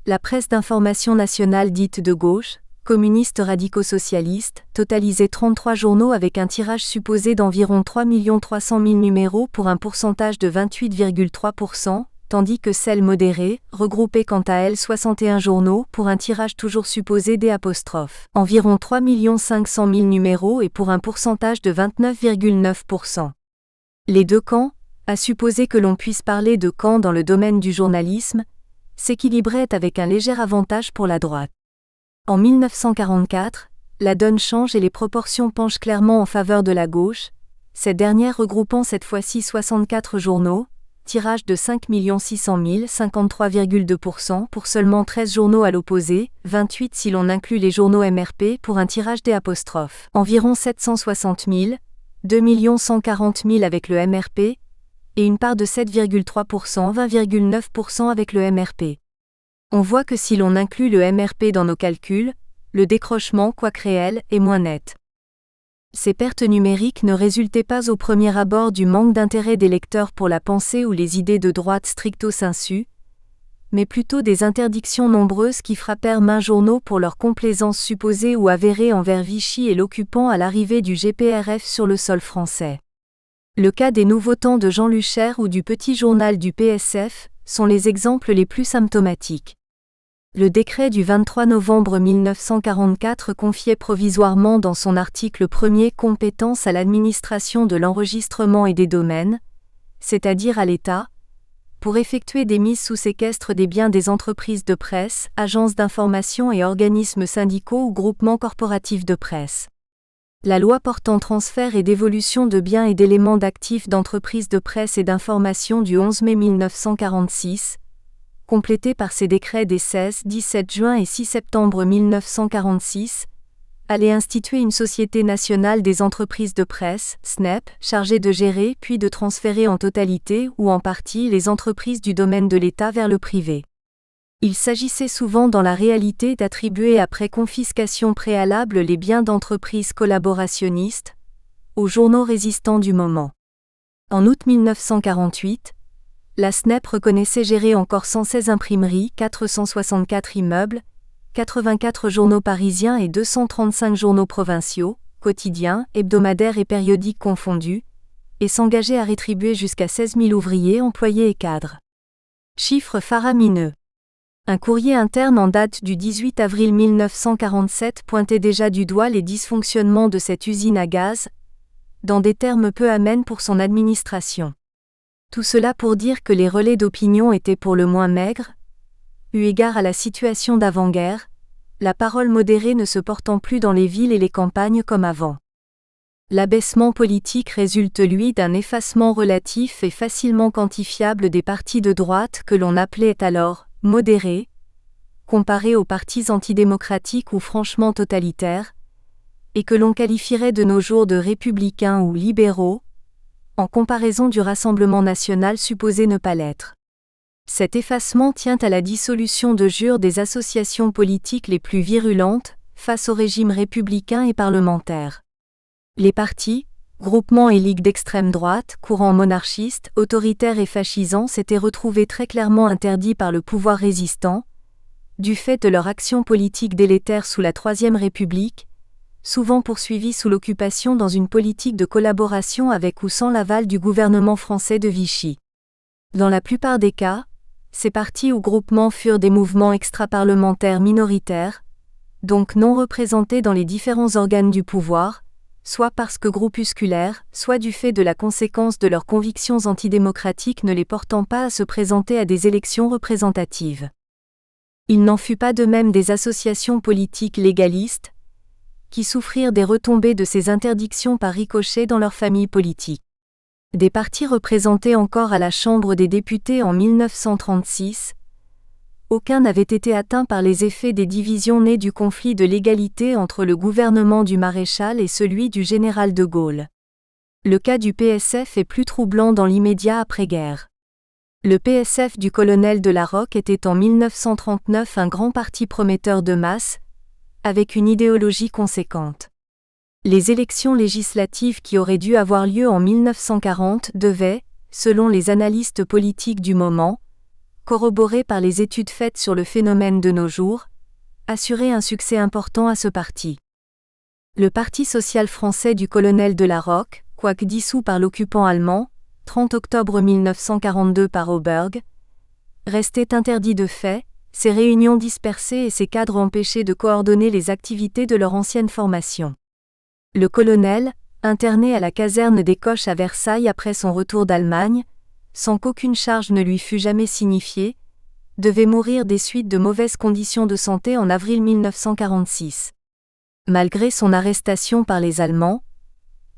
la presse d'information nationale dite de gauche, communiste radicaux-socialiste, totalisait 33 journaux avec un tirage supposé d'environ 3 300 000 numéros pour un pourcentage de 28,3%, tandis que celle modérée, regroupait quant à elle 61 journaux pour un tirage toujours supposé d'environ 3 500 000 numéros et pour un pourcentage de 29,9%. Les deux camps, à supposer que l'on puisse parler de camps dans le domaine du journalisme, s'équilibraient avec un léger avantage pour la droite. En 1944, la donne change et les proportions penchent clairement en faveur de la gauche, cette dernière regroupant cette fois-ci 64 journaux, tirage de 5 600 000, 53,2% pour seulement 13 journaux à l'opposé, 28 si l'on inclut les journaux MRP pour un tirage environ 760 000, 2 140 000 avec le MRP, et une part de 7,3%, 20,9% avec le MRP. On voit que si l'on inclut le MRP dans nos calculs, le décrochement, quoique réel, est moins net. Ces pertes numériques ne résultaient pas au premier abord du manque d'intérêt des lecteurs pour la pensée ou les idées de droite stricto sensu, mais plutôt des interdictions nombreuses qui frappèrent maints journaux pour leur complaisance supposée ou avérée envers Vichy et l'occupant à l'arrivée du GPRF sur le sol français. Le cas des Nouveaux Temps de Jean Lucher ou du Petit Journal du PSF sont les exemples les plus symptomatiques. Le décret du 23 novembre 1944 confiait provisoirement dans son article 1er compétence à l'administration de l'enregistrement et des domaines, c'est-à-dire à l'État, pour effectuer des mises sous séquestre des biens des entreprises de presse, agences d'information et organismes syndicaux ou groupements corporatifs de presse. La loi portant transfert et dévolution de biens et d'éléments d'actifs d'entreprises de presse et d'information du 11 mai 1946, complétée par ses décrets des 16, 17 juin et 6 septembre 1946, allait instituer une Société nationale des entreprises de presse, SNEP, chargée de gérer puis de transférer en totalité ou en partie les entreprises du domaine de l'État vers le privé. Il s'agissait souvent dans la réalité d'attribuer après confiscation préalable les biens d'entreprises collaborationnistes aux journaux résistants du moment. En août 1948, la SNEP reconnaissait gérer encore 116 imprimeries, 464 immeubles, 84 journaux parisiens et 235 journaux provinciaux, quotidiens, hebdomadaires et périodiques confondus, et s'engageait à rétribuer jusqu'à 16 000 ouvriers, employés et cadres. Chiffre faramineux. Un courrier interne en date du 18 avril 1947 pointait déjà du doigt les dysfonctionnements de cette usine à gaz, dans des termes peu amènes pour son administration. Tout cela pour dire que les relais d'opinion étaient pour le moins maigres, eu égard à la situation d'avant-guerre, la parole modérée ne se portant plus dans les villes et les campagnes comme avant. L'abaissement politique résulte lui d'un effacement relatif et facilement quantifiable des partis de droite que l'on appelait alors modérés, comparés aux partis antidémocratiques ou franchement totalitaires, et que l'on qualifierait de nos jours de républicains ou libéraux, en comparaison du Rassemblement national supposé ne pas l'être. Cet effacement tient à la dissolution de jure des associations politiques les plus virulentes, face au régime républicain et parlementaire. Les partis, groupements et ligues d'extrême droite, courants monarchistes, autoritaires et fascisants s'étaient retrouvés très clairement interdits par le pouvoir résistant, du fait de leur action politique délétère sous la Troisième République, souvent poursuivis sous l'occupation dans une politique de collaboration avec ou sans l'aval du gouvernement français de Vichy. Dans la plupart des cas, ces partis ou groupements furent des mouvements extraparlementaires minoritaires, donc non représentés dans les différents organes du pouvoir, soit parce que groupusculaires, soit du fait de la conséquence de leurs convictions antidémocratiques ne les portant pas à se présenter à des élections représentatives. Il n'en fut pas de même des associations politiques légalistes, qui souffrirent des retombées de ces interdictions par ricochet dans leur famille politique. Des partis représentés encore à la Chambre des députés en 1936, aucun n'avait été atteint par les effets des divisions nées du conflit de l'égalité entre le gouvernement du maréchal et celui du général de Gaulle. Le cas du PSF est plus troublant dans l'immédiat après-guerre. Le PSF du colonel de La Rocque était en 1939 un grand parti prometteur de masse, avec une idéologie conséquente. Les élections législatives qui auraient dû avoir lieu en 1940 devaient, selon les analystes politiques du moment, corroborées par les études faites sur le phénomène de nos jours, assurer un succès important à ce parti. Le Parti social français du colonel de La Rocque, quoique dissous par l'occupant allemand, 30 octobre 1942 par Auberg, restait interdit de fait, ses réunions dispersées et ses cadres empêchés de coordonner les activités de leur ancienne formation. Le colonel, interné à la caserne des Coches à Versailles après son retour d'Allemagne, sans qu'aucune charge ne lui fût jamais signifiée, devait mourir des suites de mauvaises conditions de santé en avril 1946. Malgré son arrestation par les Allemands,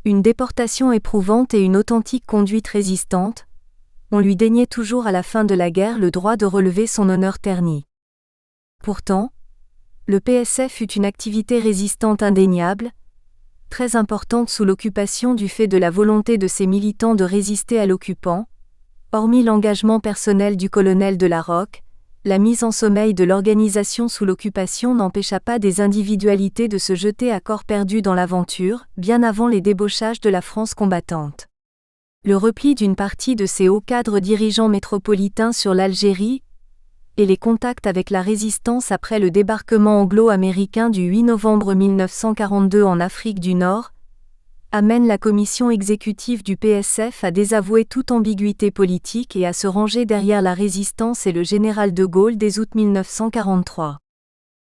une déportation éprouvante et une authentique conduite résistante, on lui déniait toujours à la fin de la guerre le droit de relever son honneur terni. Pourtant, le PSF eut une activité résistante indéniable, très importante sous l'occupation du fait de la volonté de ses militants de résister à l'occupant. Hormis l'engagement personnel du colonel de La Rocque, la mise en sommeil de l'organisation sous l'occupation n'empêcha pas des individualités de se jeter à corps perdu dans l'aventure, bien avant les débauchages de la France combattante. Le repli d'une partie de ces hauts cadres dirigeants métropolitains sur l'Algérie et les contacts avec la résistance après le débarquement anglo-américain du 8 novembre 1942 en Afrique du Nord amène la commission exécutive du PSF à désavouer toute ambiguïté politique et à se ranger derrière la résistance et le général de Gaulle dès août 1943.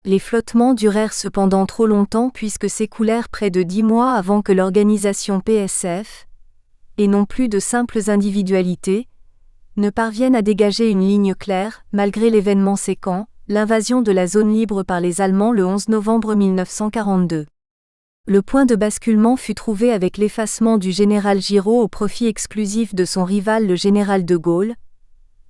Les flottements durèrent cependant trop longtemps puisque s'écoulèrent près de 10 mois avant que l'organisation PSF, et non plus de simples individualités, ne parvienne à dégager une ligne claire, malgré l'événement séquent, l'invasion de la zone libre par les Allemands le 11 novembre 1942. Le point de basculement fut trouvé avec l'effacement du général Giraud au profit exclusif de son rival le général de Gaulle.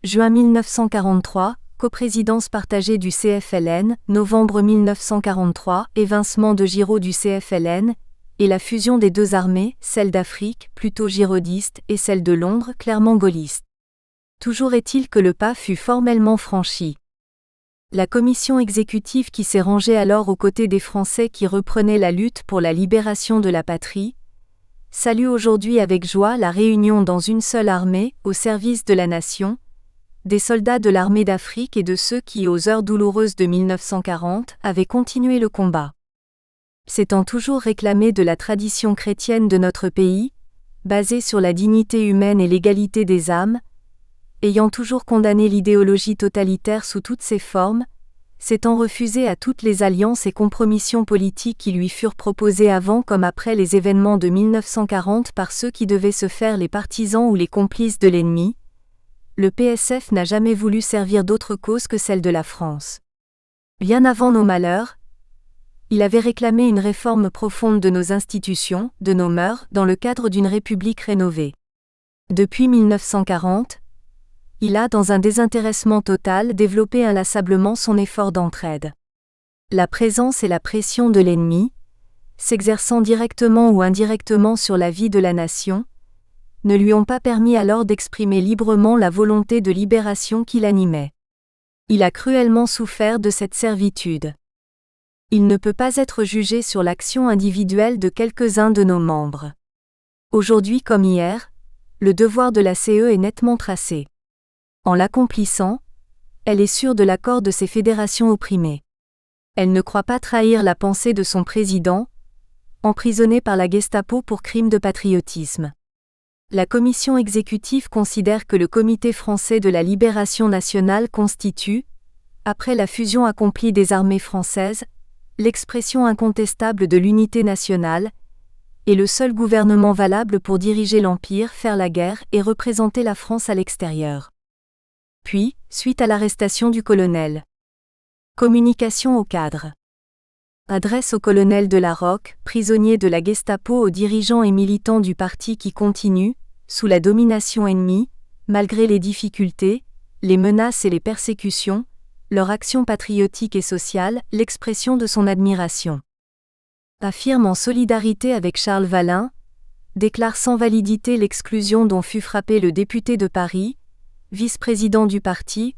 Juin 1943, coprésidence partagée du CFLN, novembre 1943, évincement de Giraud du CFLN, et la fusion des deux armées, celle d'Afrique, plutôt girodiste, et celle de Londres, clairement gaulliste. Toujours est-il que le pas fut formellement franchi. La commission exécutive qui s'est rangée alors aux côtés des Français qui reprenaient la lutte pour la libération de la patrie, salue aujourd'hui avec joie la réunion dans une seule armée, au service de la nation, des soldats de l'armée d'Afrique et de ceux qui, aux heures douloureuses de 1940, avaient continué le combat. S'étant toujours réclamé de la tradition chrétienne de notre pays, basée sur la dignité humaine et l'égalité des âmes, ayant toujours condamné l'idéologie totalitaire sous toutes ses formes, s'étant refusé à toutes les alliances et compromissions politiques qui lui furent proposées avant comme après les événements de 1940 par ceux qui devaient se faire les partisans ou les complices de l'ennemi, le PSF n'a jamais voulu servir d'autre cause que celle de la France. Bien avant nos malheurs, il avait réclamé une réforme profonde de nos institutions, de nos mœurs, dans le cadre d'une république rénovée. Depuis 1940, il a, dans un désintéressement total, développé inlassablement son effort d'entraide. La présence et la pression de l'ennemi, s'exerçant directement ou indirectement sur la vie de la nation, ne lui ont pas permis alors d'exprimer librement la volonté de libération qui l'animait. Il a cruellement souffert de cette servitude. Il ne peut pas être jugé sur l'action individuelle de quelques-uns de nos membres. Aujourd'hui comme hier, le devoir de la CE est nettement tracé. En l'accomplissant, elle est sûre de l'accord de ces fédérations opprimées. Elle ne croit pas trahir la pensée de son président, emprisonné par la Gestapo pour crime de patriotisme. La commission exécutive considère que le Comité français de la libération nationale constitue, après la fusion accomplie des armées françaises, l'expression incontestable de l'unité nationale, est le seul gouvernement valable pour diriger l'Empire, faire la guerre et représenter la France à l'extérieur. Puis, suite à l'arrestation du colonel. Communication au cadre. Adresse au colonel de la Rocque, prisonnier de la Gestapo, aux dirigeants et militants du parti qui continuent, sous la domination ennemie, malgré les difficultés, les menaces et les persécutions, leur action patriotique et sociale, l'expression de son admiration. Affirme en solidarité avec Charles Valin, déclare sans validité l'exclusion dont fut frappé le député de Paris, vice-président du parti,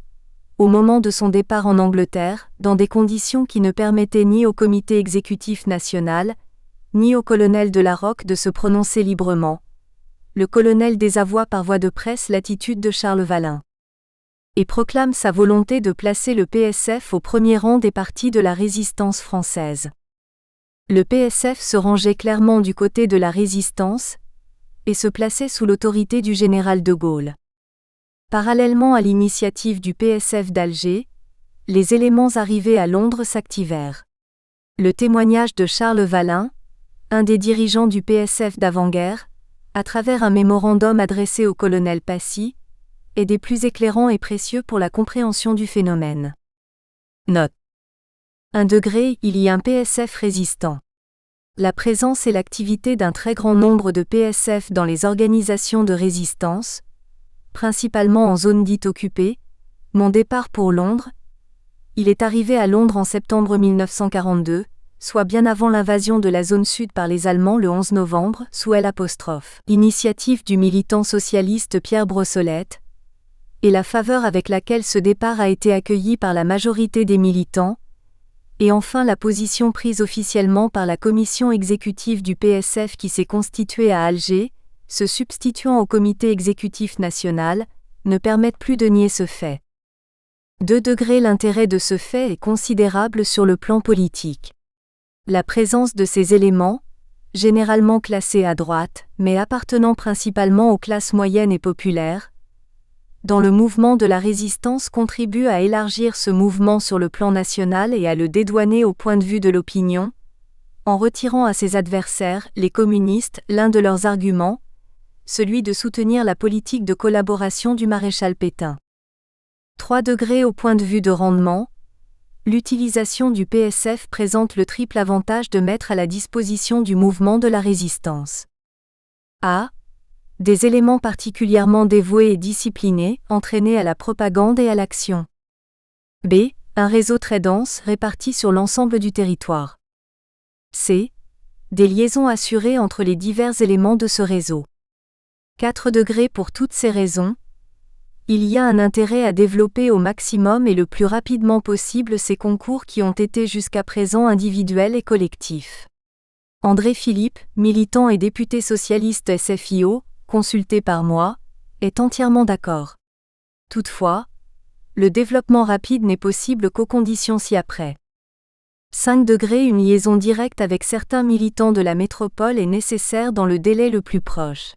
au moment de son départ en Angleterre, dans des conditions qui ne permettaient ni au comité exécutif national, ni au colonel de la Rocque de se prononcer librement. Le colonel désavoue par voie de presse l'attitude de Charles Valin. Et proclame sa volonté de placer le PSF au premier rang des partis de la résistance française. Le PSF se rangeait clairement du côté de la résistance, et se plaçait sous l'autorité du général de Gaulle. Parallèlement à l'initiative du PSF d'Alger, les éléments arrivés à Londres s'activèrent. Le témoignage de Charles Valin, un des dirigeants du PSF d'avant-guerre, à travers un mémorandum adressé au colonel Passy, est des plus éclairants et précieux pour la compréhension du phénomène. Note. 1 degré, il y a un PSF résistant. La présence et l'activité d'un très grand nombre de PSF dans les organisations de résistance, principalement en zone dite occupée, mon départ pour Londres. Il est arrivé à Londres en septembre 1942, soit bien avant l'invasion de la zone sud par les Allemands le 11 novembre, sous L'. Initiative du militant socialiste Pierre Brossolette, et la faveur avec laquelle ce départ a été accueilli par la majorité des militants, et enfin la position prise officiellement par la commission exécutive du PSF qui s'est constituée à Alger, se substituant au comité exécutif national, ne permettent plus de nier ce fait. 2 degrés. L'intérêt de ce fait est considérable sur le plan politique. La présence de ces éléments, généralement classés à droite, mais appartenant principalement aux classes moyennes et populaires, dans le mouvement de la résistance contribue à élargir ce mouvement sur le plan national et à le dédouaner au point de vue de l'opinion, en retirant à ses adversaires, les communistes, l'un de leurs arguments, celui de soutenir la politique de collaboration du maréchal Pétain. 3 degrés. Au point de vue de rendement, l'utilisation du PSF présente le triple avantage de mettre à la disposition du mouvement de la résistance a. Des éléments particulièrement dévoués et disciplinés, entraînés à la propagande et à l'action. B. Un réseau très dense, réparti sur l'ensemble du territoire. C. Des liaisons assurées entre les divers éléments de ce réseau. 4 degrés. Pour toutes ces raisons, il y a un intérêt à développer au maximum et le plus rapidement possible ces concours qui ont été jusqu'à présent individuels et collectifs. André Philippe, militant et député socialiste SFIO, consulté par moi, est entièrement d'accord. Toutefois, le développement rapide n'est possible qu'aux conditions ci-après. 5 degrés. Une liaison directe avec certains militants de la métropole est nécessaire dans le délai le plus proche.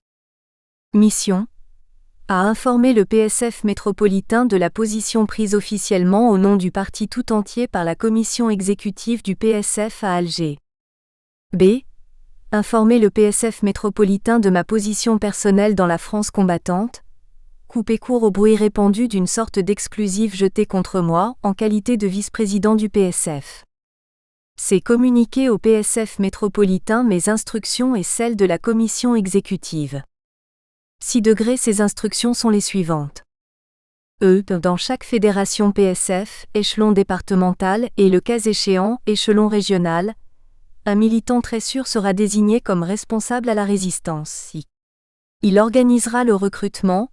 Mission. À informer le PSF métropolitain de la position prise officiellement au nom du parti tout entier par la commission exécutive du PSF à Alger. B. Informer le PSF métropolitain de ma position personnelle dans la France combattante. Couper court au bruit répandu d'une sorte d'exclusive jetée contre moi, en qualité de vice-président du PSF. C'est communiquer au PSF métropolitain mes instructions et celles de la commission exécutive. 6 degrés. Ces instructions sont les suivantes. Dans chaque fédération PSF, échelon départemental et le cas échéant, échelon régional, un militant très sûr sera désigné comme responsable à la résistance. Il organisera le recrutement,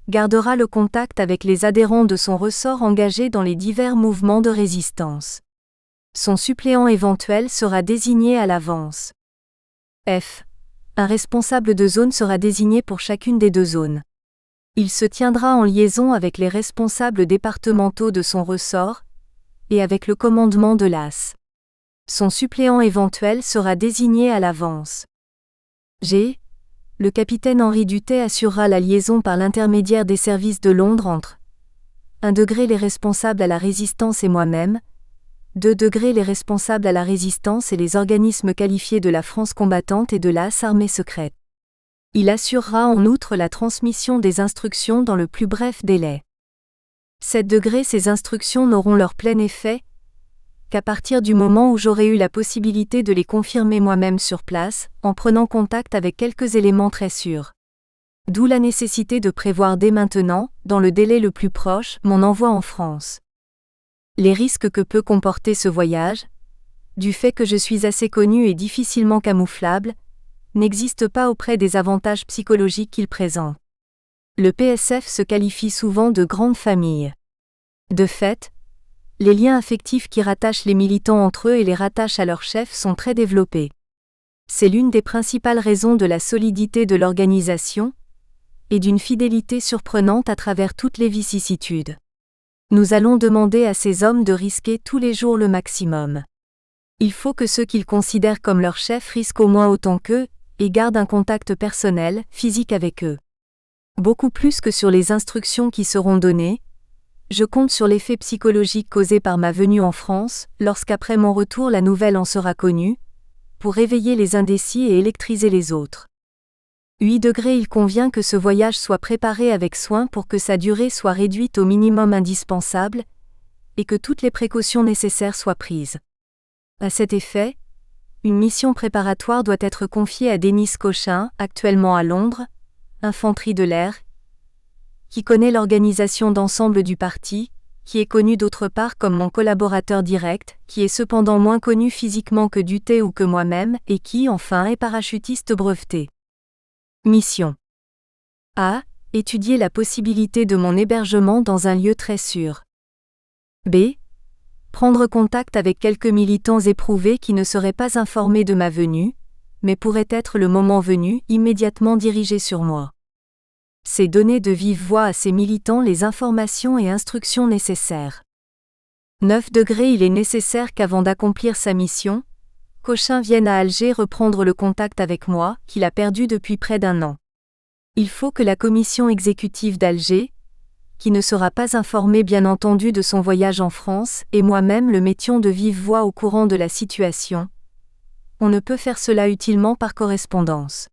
gardera le contact avec les adhérents de son ressort engagés dans les divers mouvements de résistance. Son suppléant éventuel sera désigné à l'avance. F. Un responsable de zone sera désigné pour chacune des 2 zones. Il se tiendra en liaison avec les responsables départementaux de son ressort et avec le commandement de l'AS. Son suppléant éventuel sera désigné à l'avance. G. Le capitaine Henri Dutet assurera la liaison par l'intermédiaire des services de Londres entre 1 degré les responsables à la résistance et moi-même, 2 degrés les responsables à la résistance et les organismes qualifiés de la France combattante et de l'AS armée secrète. Il assurera en outre la transmission des instructions dans le plus bref délai. 7 degrés ces instructions n'auront leur plein effet qu'à partir du moment où j'aurai eu la possibilité de les confirmer moi-même sur place, en prenant contact avec quelques éléments très sûrs. D'où la nécessité de prévoir dès maintenant, dans le délai le plus proche, mon envoi en France. Les risques que peut comporter ce voyage, du fait que je suis assez connu et difficilement camouflable, n'existent pas auprès des avantages psychologiques qu'il présente. Le PSF se qualifie souvent de grande famille. De fait, les liens affectifs qui rattachent les militants entre eux et les rattachent à leur chef sont très développés. C'est l'une des principales raisons de la solidité de l'organisation et d'une fidélité surprenante à travers toutes les vicissitudes. Nous allons demander à ces hommes de risquer tous les jours le maximum. Il faut que ceux qu'ils considèrent comme leurs chefs risquent au moins autant qu'eux et gardent un contact personnel, physique avec eux. Beaucoup plus que sur les instructions qui seront données, je compte sur l'effet psychologique causé par ma venue en France, lorsqu'après mon retour la nouvelle en sera connue, pour réveiller les indécis et électriser les autres. 8 degrés il convient que ce voyage soit préparé avec soin pour que sa durée soit réduite au minimum indispensable, et que toutes les précautions nécessaires soient prises. À cet effet, une mission préparatoire doit être confiée à Denis Cochin, actuellement à Londres, Infanterie de l'air, qui connaît l'organisation d'ensemble du parti, qui est connu d'autre part comme mon collaborateur direct, qui est cependant moins connu physiquement que Duthé ou que moi-même, et qui, enfin, est parachutiste breveté. Mission A. Étudier la possibilité de mon hébergement dans un lieu très sûr. B. Prendre contact avec quelques militants éprouvés qui ne seraient pas informés de ma venue, mais pourraient être le moment venu, immédiatement dirigés sur moi. C'est donner de vive voix à ces militants les informations et instructions nécessaires. 9 degrés il est nécessaire qu'avant d'accomplir sa mission, Cochin vienne à Alger reprendre le contact avec moi, qu'il a perdu depuis près d'1 an. Il faut que la commission exécutive d'Alger, qui ne sera pas informée bien entendu de son voyage en France, et moi-même le mettions de vive voix au courant de la situation. On ne peut faire cela utilement par correspondance.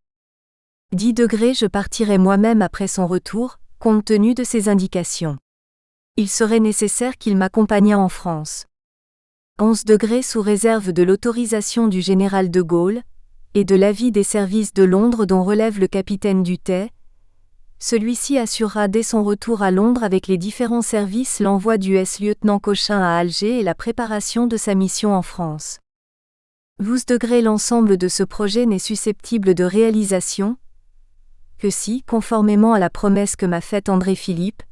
10 degrés je partirai moi-même après son retour, compte tenu de ses indications. Il serait nécessaire qu'il m'accompagnât en France. 11 degrés sous réserve de l'autorisation du général de Gaulle, et de l'avis des services de Londres dont relève le capitaine Duthé. Celui-ci assurera dès son retour à Londres avec les différents services l'envoi du lieutenant Cochin à Alger et la préparation de sa mission en France. 12 degrés l'ensemble de ce projet n'est susceptible de réalisation que si, conformément à la promesse que m'a faite André Philippe,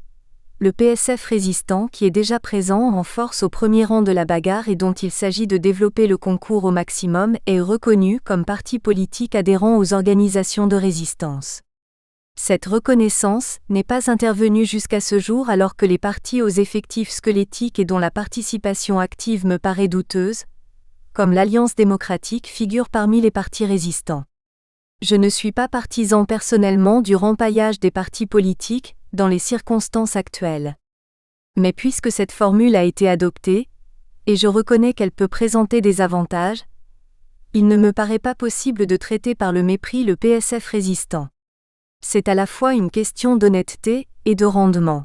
le PSF résistant qui est déjà présent en force au premier rang de la bagarre et dont il s'agit de développer le concours au maximum est reconnu comme parti politique adhérent aux organisations de résistance. Cette reconnaissance n'est pas intervenue jusqu'à ce jour alors que les partis aux effectifs squelettiques et dont la participation active me paraît douteuse, comme l'Alliance démocratique figure parmi les partis résistants. Je ne suis pas partisan personnellement du rempaillage des partis politiques, dans les circonstances actuelles. Mais puisque cette formule a été adoptée, et je reconnais qu'elle peut présenter des avantages, il ne me paraît pas possible de traiter par le mépris le PSF résistant. C'est à la fois une question d'honnêteté et de rendement.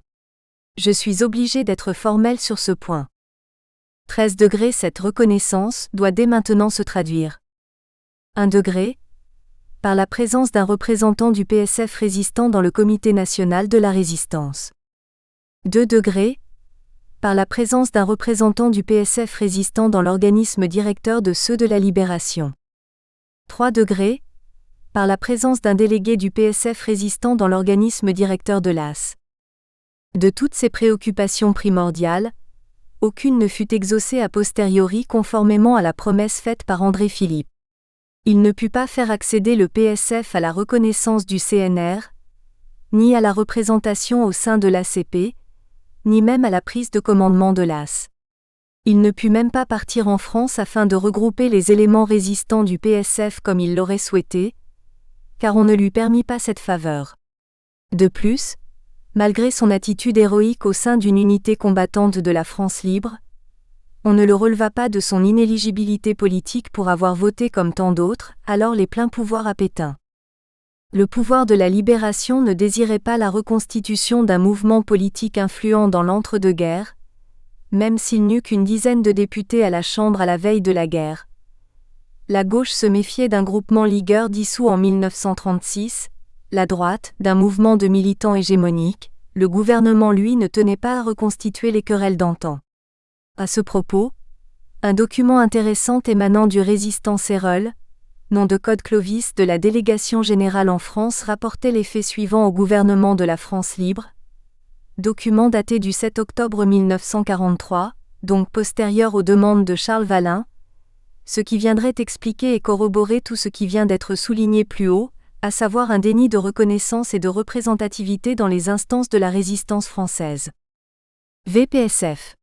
Je suis obligé d'être formel sur ce point. 13 degrés cette reconnaissance doit dès maintenant se traduire. 1 degré, par la présence d'un représentant du PSF résistant dans le Comité national de la résistance. 2 degrés, par la présence d'un représentant du PSF résistant dans l'organisme directeur de ceux de la Libération. 3 degrés, par la présence d'un délégué du PSF résistant dans l'organisme directeur de l'AS. De toutes ces préoccupations primordiales, aucune ne fut exaucée a posteriori conformément à la promesse faite par André Philippe. Il ne put pas faire accéder le PSF à la reconnaissance du CNR, ni à la représentation au sein de l'ACP, ni même à la prise de commandement de l'AS. Il ne put même pas partir en France afin de regrouper les éléments résistants du PSF comme il l'aurait souhaité, car on ne lui permit pas cette faveur. De plus, malgré son attitude héroïque au sein d'une unité combattante de la France libre, On ne le releva pas de son inéligibilité politique pour avoir voté comme tant d'autres, alors les pleins pouvoirs à Pétain. Le pouvoir de la Libération ne désirait pas la reconstitution d'un mouvement politique influent dans l'entre-deux-guerres, même s'il n'eut qu'une dizaine de députés à la Chambre à la veille de la guerre. La gauche se méfiait d'un groupement ligueur dissous en 1936, la droite, d'un mouvement de militants hégémoniques, le gouvernement lui ne tenait pas à reconstituer les querelles d'antan. À ce propos, un document intéressant émanant du résistant Séreul, nom de code Clovis de la délégation générale en France rapportait les faits suivants au gouvernement de la France libre. Document daté du 7 octobre 1943, donc postérieur aux demandes de Charles Valin, ce qui viendrait expliquer et corroborer tout ce qui vient d'être souligné plus haut, à savoir un déni de reconnaissance et de représentativité dans les instances de la résistance française. VPSF.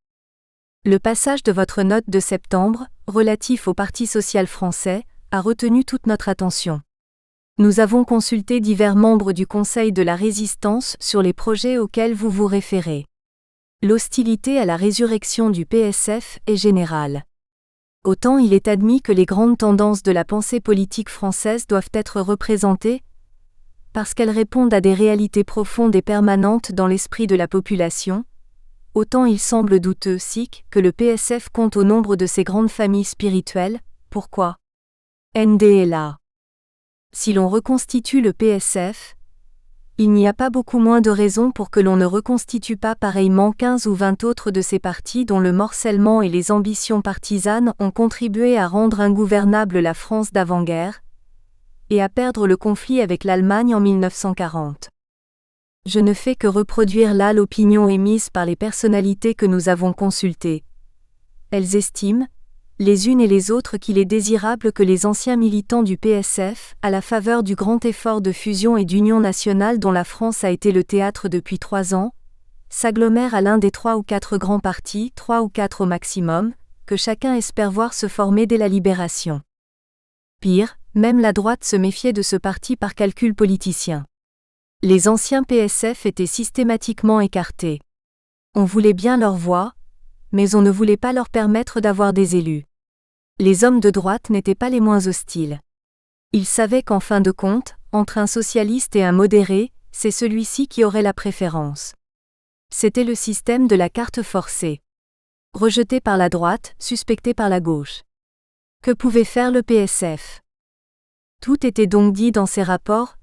Le passage de votre note de septembre, relatif au Parti social français, a retenu toute notre attention. Nous avons consulté divers membres du Conseil de la Résistance sur les projets auxquels vous vous référez. L'hostilité à la résurrection du PSF est générale. Autant il est admis que les grandes tendances de la pensée politique française doivent être représentées, parce qu'elles répondent à des réalités profondes et permanentes dans l'esprit de la population, autant il semble douteux que le PSF compte au nombre de ces grandes familles spirituelles. Pourquoi ? ND est là. Si l'on reconstitue le PSF, il n'y a pas beaucoup moins de raisons pour que l'on ne reconstitue pas pareillement 15 ou 20 autres de ces partis dont le morcellement et les ambitions partisanes ont contribué à rendre ingouvernable la France d'avant-guerre, et à perdre le conflit avec l'Allemagne en 1940. Je ne fais que reproduire là l'opinion émise par les personnalités que nous avons consultées. Elles estiment, les unes et les autres, qu'il est désirable que les anciens militants du PSF, à la faveur du grand effort de fusion et d'union nationale dont la France a été le théâtre depuis 3 ans, s'agglomèrent à l'un des 3 ou 4 grands partis, 3 ou 4 au maximum, que chacun espère voir se former dès la Libération. Pire, même la droite se méfiait de ce parti par calcul politicien. Les anciens PSF étaient systématiquement écartés. On voulait bien leur voix, mais on ne voulait pas leur permettre d'avoir des élus. Les hommes de droite n'étaient pas les moins hostiles. Ils savaient qu'en fin de compte, entre un socialiste et un modéré, c'est celui-ci qui aurait la préférence. C'était le système de la carte forcée. Rejeté par la droite, suspecté par la gauche. Que pouvait faire le PSF ? Tout était donc dit dans ces rapports,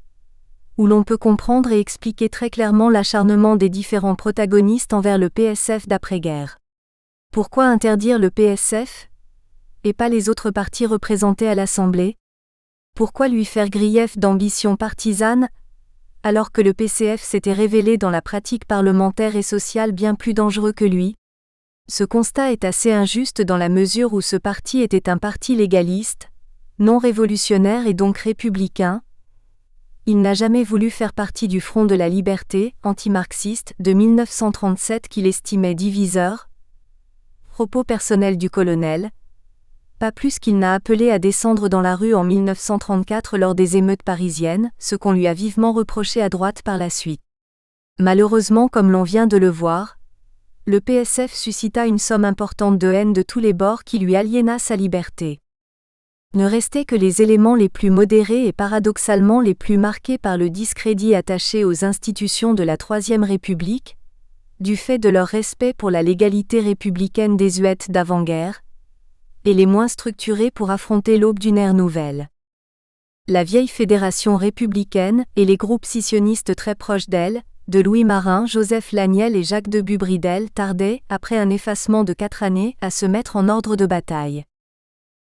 où l'on peut comprendre et expliquer très clairement l'acharnement des différents protagonistes envers le PSF d'après-guerre. Pourquoi interdire le PSF, et pas les autres partis représentés à l'Assemblée ? Pourquoi lui faire grief d'ambition partisane, alors que le PCF s'était révélé dans la pratique parlementaire et sociale bien plus dangereux que lui ? Ce constat est assez injuste dans la mesure où ce parti était un parti légaliste, non révolutionnaire et donc républicain. Il n'a jamais voulu faire partie du Front de la Liberté, anti-marxiste, de 1937 qu'il estimait diviseur. Propos personnels du colonel. Pas plus qu'il n'a appelé à descendre dans la rue en 1934 lors des émeutes parisiennes, ce qu'on lui a vivement reproché à droite par la suite. Malheureusement, comme l'on vient de le voir, le PSF suscita une somme importante de haine de tous les bords qui lui aliéna sa liberté. Ne restaient que les éléments les plus modérés et paradoxalement les plus marqués par le discrédit attaché aux institutions de la Troisième République, du fait de leur respect pour la légalité républicaine désuète d'avant-guerre, et les moins structurés pour affronter l'aube d'une ère nouvelle. La vieille fédération républicaine et les groupes scissionnistes très proches d'elle, de Louis Marin, Joseph Laniel et Jacques de Bubridel, tardaient, après un effacement de 4 années, à se mettre en ordre de bataille.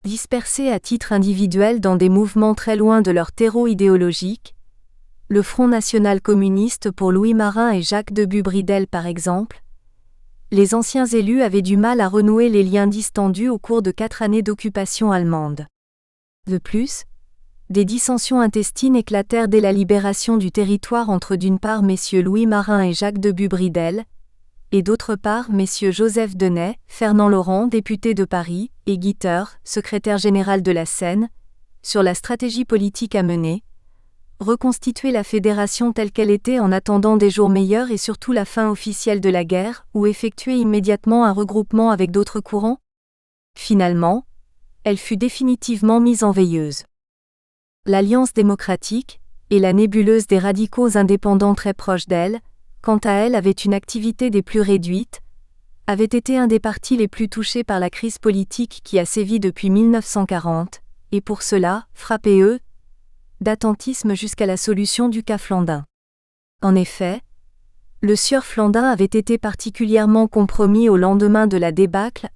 Dispersés à titre individuel dans des mouvements très loin de leur terreau idéologique, le Front national communiste pour Louis Marin et Jacques de Bubridel par exemple, les anciens élus avaient du mal à renouer les liens distendus au cours de 4 années d'occupation allemande. De plus, des dissensions intestines éclatèrent dès la libération du territoire entre d'une part messieurs Louis Marin et Jacques de Bubridel, et d'autre part messieurs Joseph Denay, Fernand Laurent, député de Paris, et Guiter, secrétaire général de la Seine, sur la stratégie politique à mener, reconstituer la fédération telle qu'elle était en attendant des jours meilleurs et surtout la fin officielle de la guerre, ou effectuer immédiatement un regroupement avec d'autres courants ? Finalement, elle fut définitivement mise en veilleuse. L'Alliance démocratique, et la nébuleuse des radicaux indépendants très proches d'elle, quant à elle avait une activité des plus réduites, avait été un des partis les plus touchés par la crise politique qui a sévi depuis 1940, et pour cela, frappé d'attentisme jusqu'à la solution du cas Flandin. En effet, le sieur Flandin avait été particulièrement compromis au lendemain de la débâcle,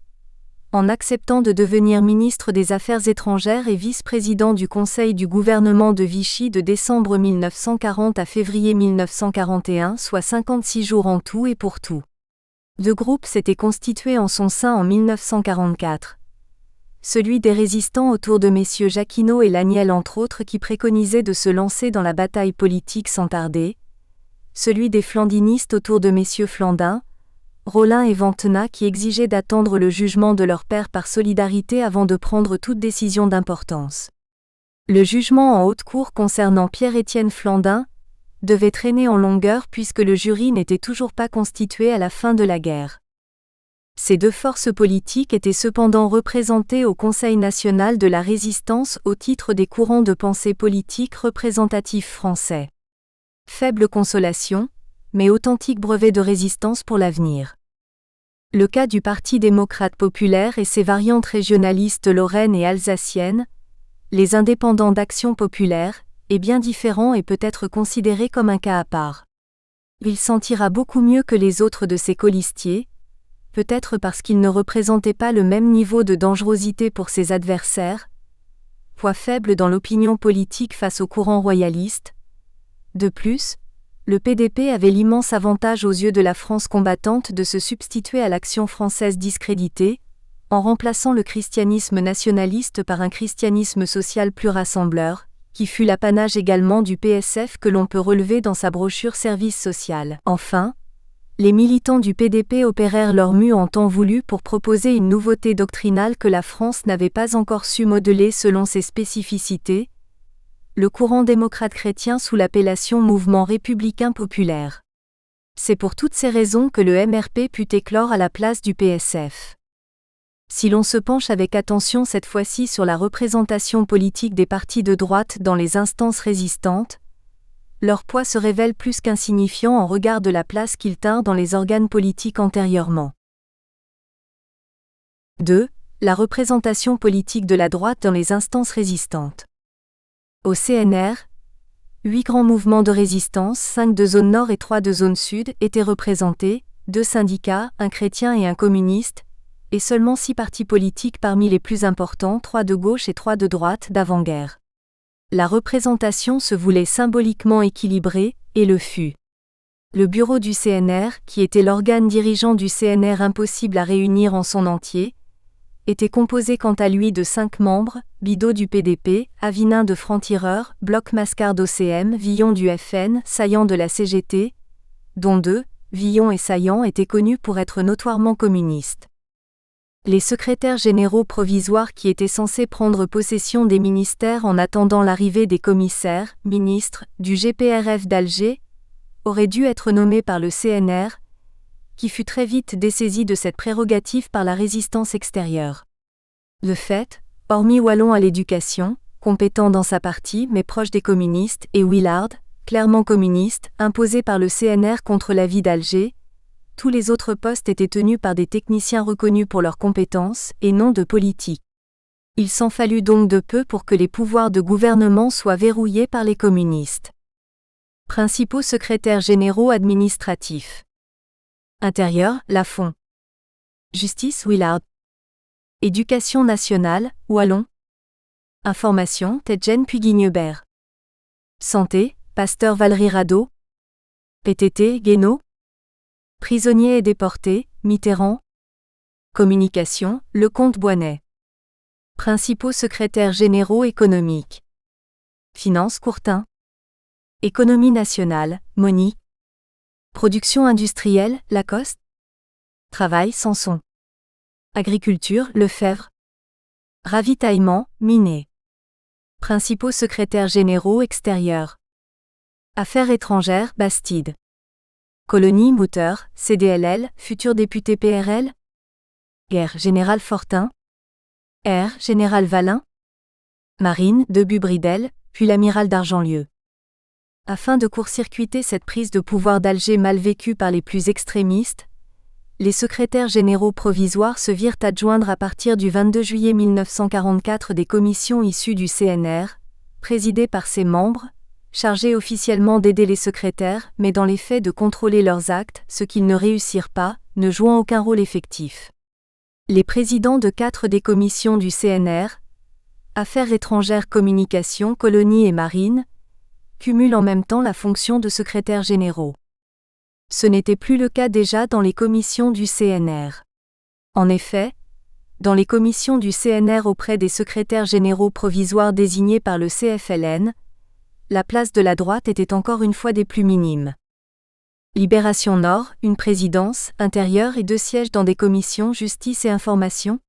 en acceptant de devenir ministre des Affaires étrangères et vice-président du Conseil du gouvernement de Vichy de décembre 1940 à février 1941, soit 56 jours en tout et pour tout. Deux groupes s'étaient constitués en son sein en 1944. Celui des résistants autour de messieurs Jacquinot et Laniel entre autres qui préconisaient de se lancer dans la bataille politique sans tarder, celui des flandinistes autour de messieurs Flandin, Rollin et Ventena qui exigeaient d'attendre le jugement de leur père par solidarité avant de prendre toute décision d'importance. Le jugement en haute cour concernant Pierre-Étienne Flandin devait traîner en longueur puisque le jury n'était toujours pas constitué à la fin de la guerre. Ces deux forces politiques étaient cependant représentées au Conseil national de la résistance au titre des courants de pensée politique représentatifs français. Faible consolation, mais authentique brevet de résistance pour l'avenir. Le cas du Parti démocrate populaire et ses variantes régionalistes lorraines et alsaciennes, les indépendants d'Action populaire, est bien différent et peut être considéré comme un cas à part. Il s'en tira beaucoup mieux que les autres de ses colistiers, peut-être parce qu'il ne représentait pas le même niveau de dangerosité pour ses adversaires, poids faible dans l'opinion politique face au courant royaliste. De plus, le PDP avait l'immense avantage aux yeux de la France combattante de se substituer à l'Action française discréditée, en remplaçant le christianisme nationaliste par un christianisme social plus rassembleur, qui fut l'apanage également du PSF que l'on peut relever dans sa brochure Service social. Enfin, les militants du PDP opérèrent leur mue en temps voulu pour proposer une nouveauté doctrinale que la France n'avait pas encore su modeler selon ses spécificités, le courant démocrate chrétien sous l'appellation Mouvement républicain populaire. C'est pour toutes ces raisons que le MRP put éclore à la place du PSF. Si l'on se penche avec attention cette fois-ci sur la représentation politique des partis de droite dans les instances résistantes, leur poids se révèle plus qu'insignifiant en regard de la place qu'ils tinrent dans les organes politiques antérieurement. 2. La représentation politique de la droite dans les instances résistantes. Au CNR, 8 grands mouvements de résistance, 5 de zone nord et 3 de zone sud, étaient représentés, 2 syndicats, un chrétien et un communiste, et seulement 6 partis politiques parmi les plus importants, 3 de gauche et 3 de droite d'avant-guerre. La représentation se voulait symboliquement équilibrée, et le fut. Le bureau du CNR, qui était l'organe dirigeant du CNR impossible à réunir en son entier, était composé quant à lui de 5 membres, Bidault du PDP, Avinin de Franc-Tireur, Bloch Mascard d'OCM, Villon du FN, Saillant de la CGT, dont 2, Villon et Saillant étaient connus pour être notoirement communistes. Les secrétaires généraux provisoires qui étaient censés prendre possession des ministères en attendant l'arrivée des commissaires, ministres, du GPRF d'Alger, auraient dû être nommés par le CNR, qui fut très vite dessaisi de cette prérogative par la résistance extérieure. De fait, hormis Wallon à l'éducation, compétent dans sa partie mais proche des communistes, et Willard, clairement communiste, imposé par le CNR contre l'avis d'Alger, tous les autres postes étaient tenus par des techniciens reconnus pour leurs compétences et non de politiques. Il s'en fallut donc de peu pour que les pouvoirs de gouvernement soient verrouillés par les communistes. Principaux secrétaires généraux administratifs. Intérieur, Lafont. Justice, Willard. Éducation nationale, Wallon. Information, Tedjen Puy-Guignebert. Santé, Pasteur Valéry Radeau. PTT, Guénaud. Prisonniers et déportés, Mitterrand. Communication, Lecomte Boinet. Principaux secrétaires généraux économiques. Finances, Courtin. Économie nationale, Monique. Production industrielle, Lacoste. Travail, Sanson. Agriculture, Lefebvre. Ravitaillement, Minet. Principaux secrétaires généraux extérieurs. Affaires étrangères, Bastide. Colonie, Mouteur, CDLL, futur député PRL. Guerre, Général Fortin. R. Général Valin. Marine, Debut-Bridel, puis l'amiral d'Argentlieu. Afin de court-circuiter cette prise de pouvoir d'Alger mal vécue par les plus extrémistes, les secrétaires généraux provisoires se virent adjoindre à partir du 22 juillet 1944 des commissions issues du CNR, présidées par ses membres, chargées officiellement d'aider les secrétaires, mais dans les faits de contrôler leurs actes, ce qu'ils ne réussirent pas, ne jouant aucun rôle effectif. Les présidents de 4 des commissions du CNR, Affaires étrangères, communication, colonies et marine, cumulent en même temps la fonction de secrétaires généraux. Ce n'était plus le cas déjà dans les commissions du CNR. En effet, dans les commissions du CNR auprès des secrétaires généraux provisoires désignés par le CFLN, la place de la droite était encore une fois des plus minimes. Libération Nord, une présidence, intérieure et 2 sièges dans des commissions justice et information.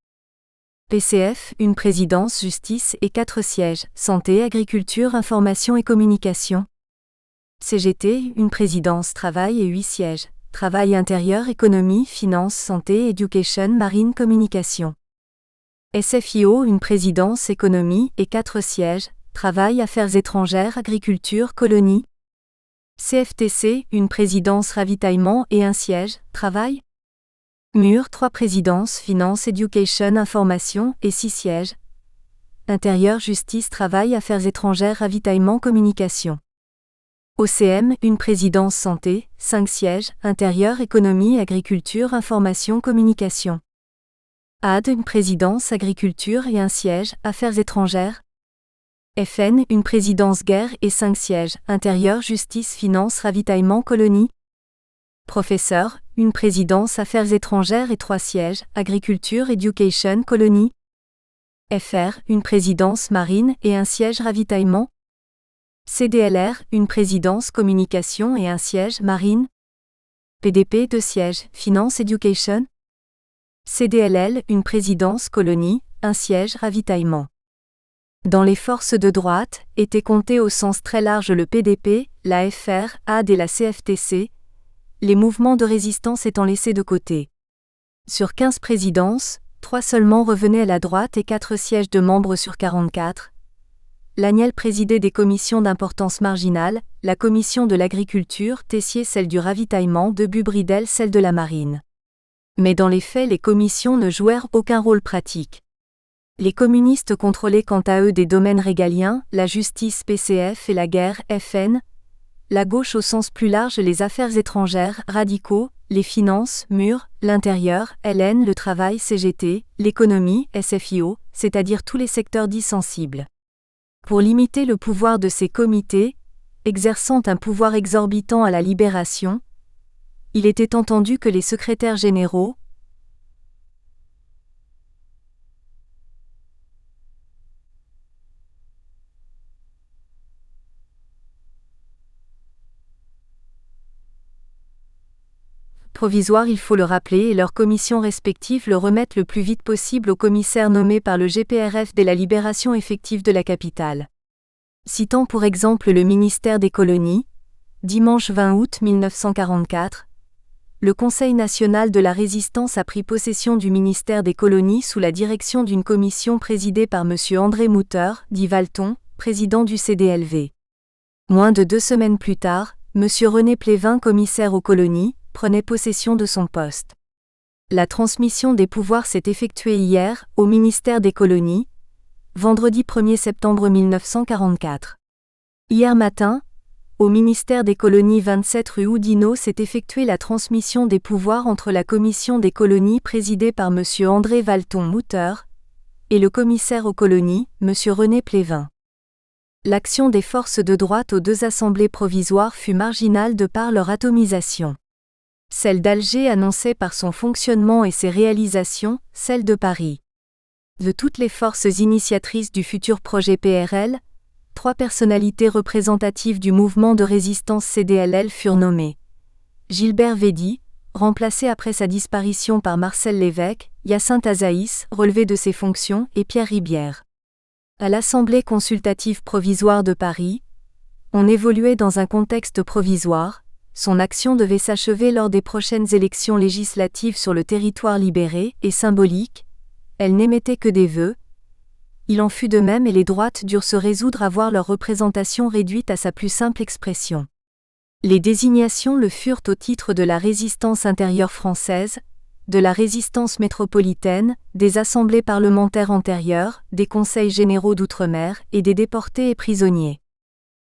PCF, une présidence, justice et 4 sièges, santé, agriculture, information et communication. CGT, une présidence, travail et 8 sièges, travail intérieur, économie, finance, santé, education, marine, communication. SFIO, une présidence, économie et 4 sièges, travail, affaires étrangères, agriculture, colonie. CFTC, une présidence, ravitaillement et 1 siège, travail. MUR, 3 présidences, finance, education, information et 6 sièges. Intérieur, justice, travail, affaires étrangères, ravitaillement, communication. OCM, une présidence, santé, 5 sièges, intérieur, économie, agriculture, information, communication. AD, une présidence, agriculture et 1 siège, affaires étrangères. FN, une présidence, guerre et 5 sièges, intérieur, justice, finance, ravitaillement, colonie. Professeur, une présidence, affaires étrangères et 3 sièges, agriculture, education, colonie. FR, une présidence, marine et 1 siège, ravitaillement. CDLR, une présidence, communication et 1 siège, marine. PDP, 2 sièges, finance, education. CDLL, une présidence, colonie, 1 siège, ravitaillement. Dans les forces de droite, étaient comptés au sens très large le PDP, la FR, AD et la CFTC, les mouvements de résistance étant laissés de côté. Sur 15 présidences, 3 seulement revenaient à la droite et 4 sièges de membres sur 44. L'Agnel présidait des commissions d'importance marginale, la commission de l'agriculture, Tessier celle du ravitaillement, Debut-Bridel celle de la marine. Mais dans les faits les commissions ne jouèrent aucun rôle pratique. Les communistes contrôlaient quant à eux des domaines régaliens, la justice PCF et la guerre FN, la gauche au sens plus large les affaires étrangères, radicaux, les finances, MUR, l'intérieur, LN, le travail, CGT, l'économie, SFIO, c'est-à-dire tous les secteurs dits sensibles. Pour limiter le pouvoir de ces comités, exerçant un pouvoir exorbitant à la libération, il était entendu que les secrétaires généraux, provisoires, il faut le rappeler, et leurs commissions respectives le remettent le plus vite possible au commissaire nommé par le GPRF dès la libération effective de la capitale. Citant pour exemple le ministère des colonies, dimanche 20 août 1944, le Conseil national de la résistance a pris possession du ministère des colonies sous la direction d'une commission présidée par M. André Mouter, dit Valton, président du CDLV. Moins de 2 semaines plus tard, M. René Plévin, commissaire aux colonies, prenait possession de son poste. La transmission des pouvoirs s'est effectuée hier, au ministère des colonies, vendredi 1er septembre 1944. Hier matin, au ministère des colonies 27 rue Oudinot s'est effectuée la transmission des pouvoirs entre la commission des colonies présidée par M. André Valton Mouter et le commissaire aux colonies, M. René Plévin. L'action des forces de droite aux 2 assemblées provisoires fut marginale de par leur atomisation. Celle d'Alger annonçait par son fonctionnement et ses réalisations, celle de Paris. De toutes les forces initiatrices du futur projet PRL, 3 personnalités représentatives du mouvement de résistance CDLL furent nommées. Gilbert Védy, remplacé après sa disparition par Marcel Lévesque, Hyacinthe Azaïs, relevé de ses fonctions, et Pierre Ribière. À l'Assemblée consultative provisoire de Paris, on évoluait dans un contexte provisoire. Son action devait s'achever lors des prochaines élections législatives sur le territoire libéré et symbolique. Elle n'émettait que des vœux, il en fut de même et les droites durent se résoudre à voir leur représentation réduite à sa plus simple expression. Les désignations le furent au titre de la résistance intérieure française, de la résistance métropolitaine, des assemblées parlementaires antérieures, des conseils généraux d'outre-mer et des déportés et prisonniers.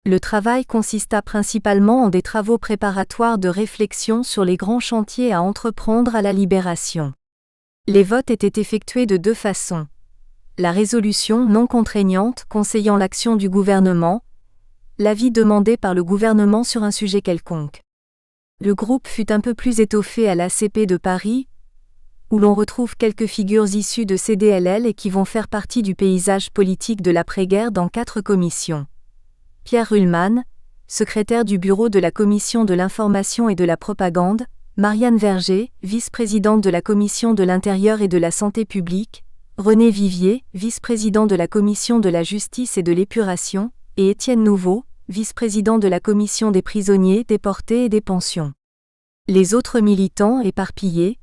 Le travail consista principalement en des travaux préparatoires de réflexion sur les grands chantiers à entreprendre à la libération. Les votes étaient effectués de deux façons. La résolution non contraignante conseillant l'action du gouvernement, l'avis demandé par le gouvernement sur un sujet quelconque. Le groupe fut un peu plus étoffé à l'ACP de Paris, où l'on retrouve quelques figures issues de CDLL et qui vont faire partie du paysage politique de l'après-guerre dans 4 commissions. Pierre Ruhlmann, secrétaire du bureau de la Commission de l'information et de la propagande, Marianne Verger, vice-présidente de la Commission de l'intérieur et de la santé publique, René Vivier, vice-président de la Commission de la justice et de l'épuration, et Étienne Nouveau, vice-président de la Commission des prisonniers, déportés et des pensions. Les autres militants éparpillés,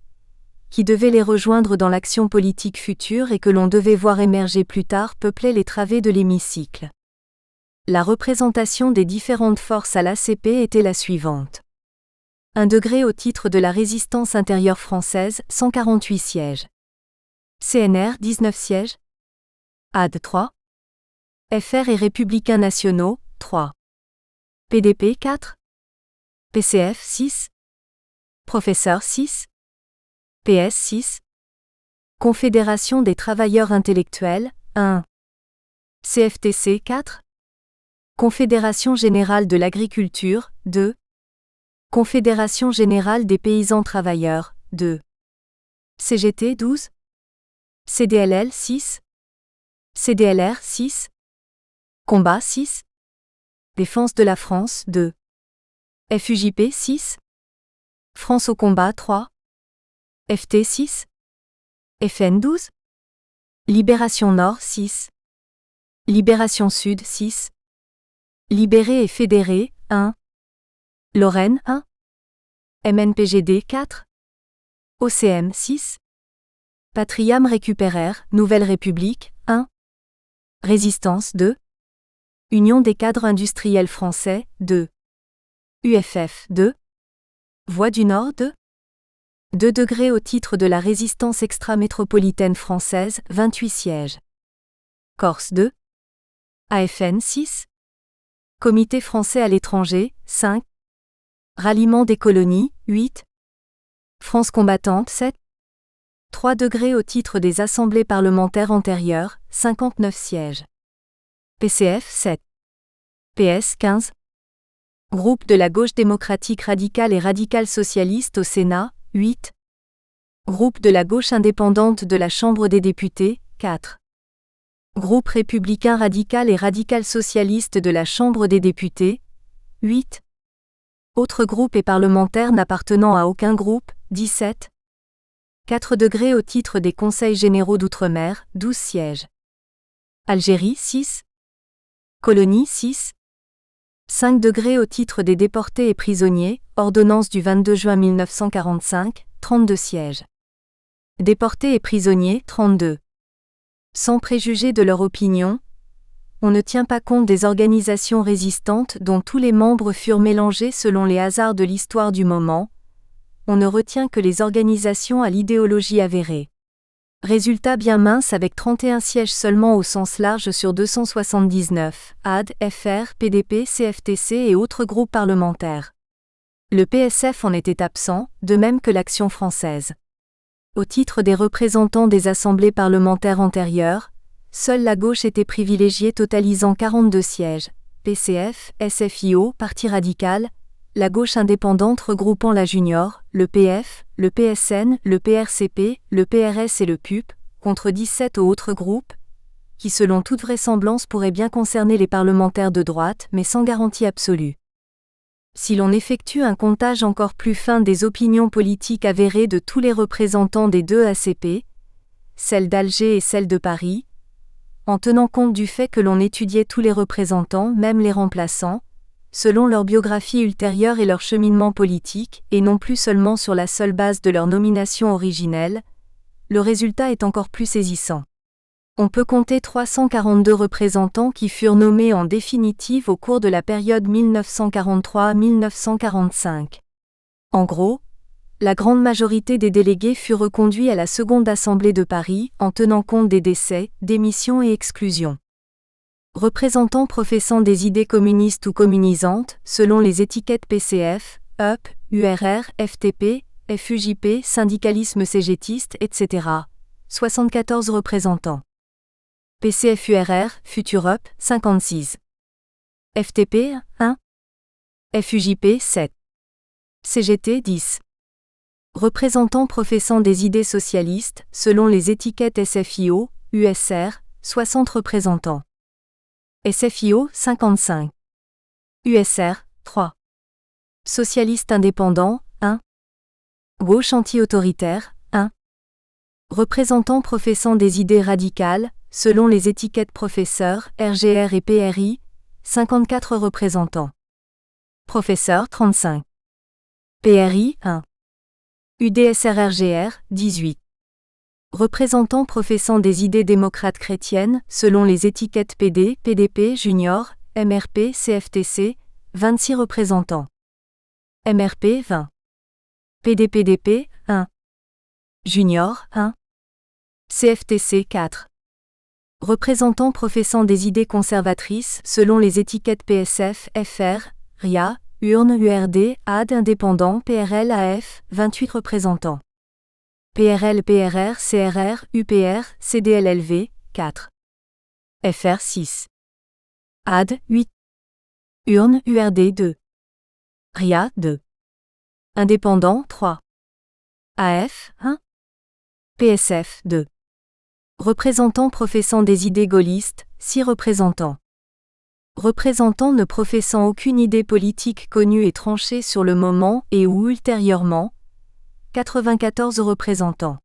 qui devaient les rejoindre dans l'action politique future et que l'on devait voir émerger plus tard peuplaient les travées de l'hémicycle. La représentation des différentes forces à l'ACP était la suivante. 1 degré au titre de la résistance intérieure française, 148 sièges. CNR, 19 sièges. AD, 3. FR et Républicains nationaux, 3. PDP, 4. PCF, 6. Professeurs, 6. PS 6. Confédération des travailleurs intellectuels, 1. CFTC 4. Confédération générale de l'agriculture, 2. Confédération générale des paysans travailleurs, 2. CGT 12. CDLL 6. CDLR 6. Combat 6. Défense de la France 2. FUJP 6. France au combat 3. FT 6. FN 12. Libération Nord 6. Libération Sud 6. Libérés et fédérés 1. Lorraine 1. MNPGD 4. OCM 6. Patriam récupéraire, Nouvelle République 1. Résistance 2. Union des cadres industriels français 2. UFF 2. Voix du Nord 2. 2 degrés au titre de la résistance extra-métropolitaine française, 28 sièges. Corse 2. AFN 6. Comité français à l'étranger, 5. Ralliement des colonies, 8. France combattante 7. 3 degrés au titre des assemblées parlementaires antérieures, 59 sièges. PCF 7. PS 15. Groupe de la gauche démocratique radicale et radicale socialiste au Sénat, 8. Groupe de la gauche indépendante de la Chambre des députés, 4. Groupe républicain radical et radical socialiste de la Chambre des députés, 8. Autres groupes et parlementaires n'appartenant à aucun groupe, 17. 4 degrés au titre des conseils généraux d'outre-mer, 12 sièges. Algérie 6. Colonie 6. 5 degrés au titre des déportés et prisonniers, ordonnance du 22 juin 1945, 32 sièges. Déportés et prisonniers, 32. Sans préjuger de leur opinion, on ne tient pas compte des organisations résistantes dont tous les membres furent mélangés selon les hasards de l'histoire du moment, on ne retient que les organisations à l'idéologie avérée. Résultat bien mince avec 31 sièges seulement au sens large sur 279, AD, FR, PDP, CFTC et autres groupes parlementaires. Le PSF en était absent, de même que l'Action française. Au titre des représentants des assemblées parlementaires antérieures, seule la gauche était privilégiée totalisant 42 sièges, PCF, SFIO, Parti radical, la gauche indépendante regroupant la Junior, le PF, le PSN, le PRCP, le PRS et le PUP, contre 17 autres groupes, qui selon toute vraisemblance pourraient bien concerner les parlementaires de droite mais sans garantie absolue. Si l'on effectue un comptage encore plus fin des opinions politiques avérées de tous les représentants des deux ACP, celles d'Alger et celles de Paris, en tenant compte du fait que l'on étudiait tous les représentants, même les remplaçants, selon leur biographie ultérieure et leur cheminement politique, et non plus seulement sur la seule base de leur nomination originelle, le résultat est encore plus saisissant. On peut compter 342 représentants qui furent nommés en définitive au cours de la période 1943-1945. En gros, la grande majorité des délégués fut reconduits à la seconde assemblée de Paris en tenant compte des décès, démissions et exclusions. Représentants professant des idées communistes ou communisantes, selon les étiquettes PCF, UP, URR, FTP, FUJP, syndicalisme cégétiste, etc. 74 représentants. PCF-URR, Futurup, 56. FTP, 1. FUJP, 7. CGT, 10. Représentants professant des idées socialistes, selon les étiquettes SFIO, USR, 60 représentants. SFIO, 55. USR, 3. Socialistes indépendants, 1. Gauche anti-autoritaire, 1. Représentants professant des idées radicales, selon les étiquettes professeurs, RGR et PRI, 54 représentants. Professeurs, 35. PRI, 1. UDSR-RGR, 18. Représentants professant des idées démocrates chrétiennes, selon les étiquettes PD, PDP, Junior, MRP, CFTC, 26 représentants. MRP, 20. PDPDP, 1. Junior, 1. CFTC, 4. Représentants professant des idées conservatrices, selon les étiquettes PSF, FR, RIA, URN, URD, AD, Indépendant, PRL, AF, 28 représentants. PRL, PRR, CRR, UPR, CDLLV, 4. FR, 6. AD, 8. URN, URD, 2. RIA, 2. Indépendant, 3. AF, 1. PSF, 2. Représentants professant des idées gaullistes, 6 représentants. Représentants ne professant aucune idée politique connue et tranchée sur le moment et ou ultérieurement, 94 représentants.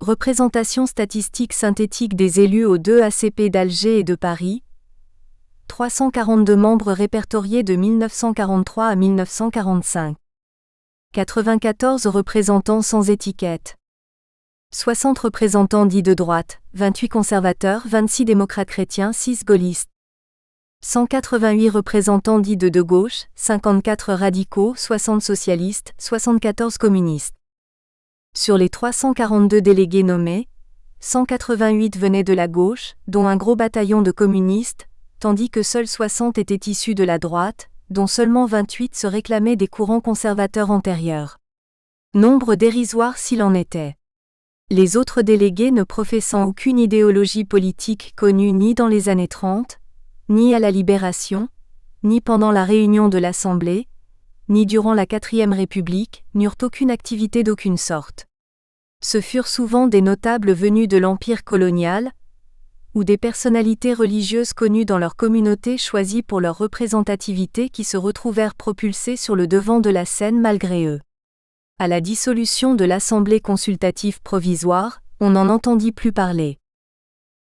Représentation statistique synthétique des élus aux 2 ACP d'Alger et de Paris, 342 membres répertoriés de 1943 à 1945. 94 représentants sans étiquette. 60 représentants dits de droite, 28 conservateurs, 26 démocrates chrétiens, 6 gaullistes. 188 représentants dits de gauche, 54 radicaux, 60 socialistes, 74 communistes. Sur les 342 délégués nommés, 188 venaient de la gauche, dont un gros bataillon de communistes, tandis que seuls 60 étaient issus de la droite, dont seulement 28 se réclamaient des courants conservateurs antérieurs. Nombre dérisoire s'il en était. Les autres délégués ne professant aucune idéologie politique connue ni dans les années 30, ni à la Libération, ni pendant la réunion de l'Assemblée, ni durant la 4e République, n'eurent aucune activité d'aucune sorte. Ce furent souvent des notables venus de l'Empire colonial, ou des personnalités religieuses connues dans leur communauté choisies pour leur représentativité qui se retrouvèrent propulsés sur le devant de la scène malgré eux. À la dissolution de l'Assemblée consultative provisoire, on n'en entendit plus parler.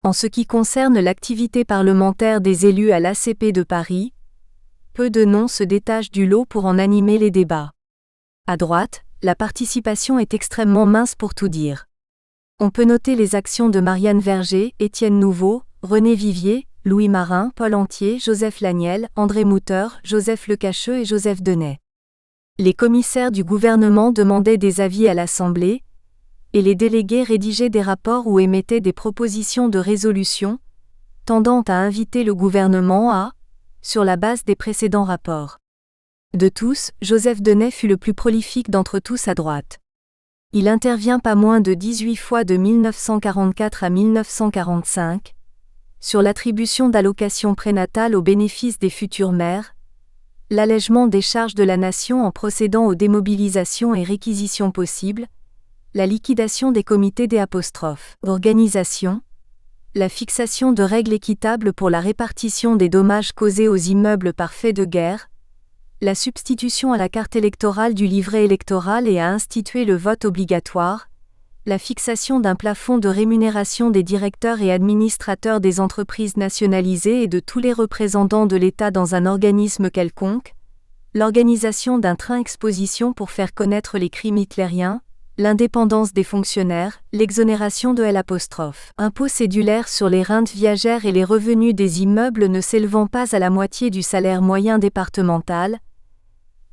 En ce qui concerne l'activité parlementaire des élus à l'ACP de Paris, peu de noms se détachent du lot pour en animer les débats. À droite, la participation est extrêmement mince pour tout dire. On peut noter les actions de Marianne Verger, Étienne Nouveau, René Vivier, Louis Marin, Paul Antier, Joseph Laniel, André Mouter, Joseph Lecacheux et Joseph Denay. Les commissaires du gouvernement demandaient des avis à l'Assemblée, et les délégués rédigeaient des rapports ou émettaient des propositions de résolution, tendant à inviter le gouvernement à, sur la base des précédents rapports. De tous, Joseph Denay fut le plus prolifique d'entre tous à droite. Il intervient pas moins de 18 fois de 1944 à 1945, sur l'attribution d'allocations prénatales au bénéfice des futures mères, l'allègement des charges de la nation en procédant aux démobilisations et réquisitions possibles, la liquidation des comités d'organisation, la fixation de règles équitables pour la répartition des dommages causés aux immeubles par fait de guerre, la substitution à la carte électorale du livret électoral et à instituer le vote obligatoire, la fixation d'un plafond de rémunération des directeurs et administrateurs des entreprises nationalisées et de tous les représentants de l'État dans un organisme quelconque, l'organisation d'un train exposition pour faire connaître les crimes hitlériens, l'indépendance des fonctionnaires, l'exonération de l'impôt cédulaire sur les rentes viagères et les revenus des immeubles ne s'élevant pas à la moitié du salaire moyen départemental,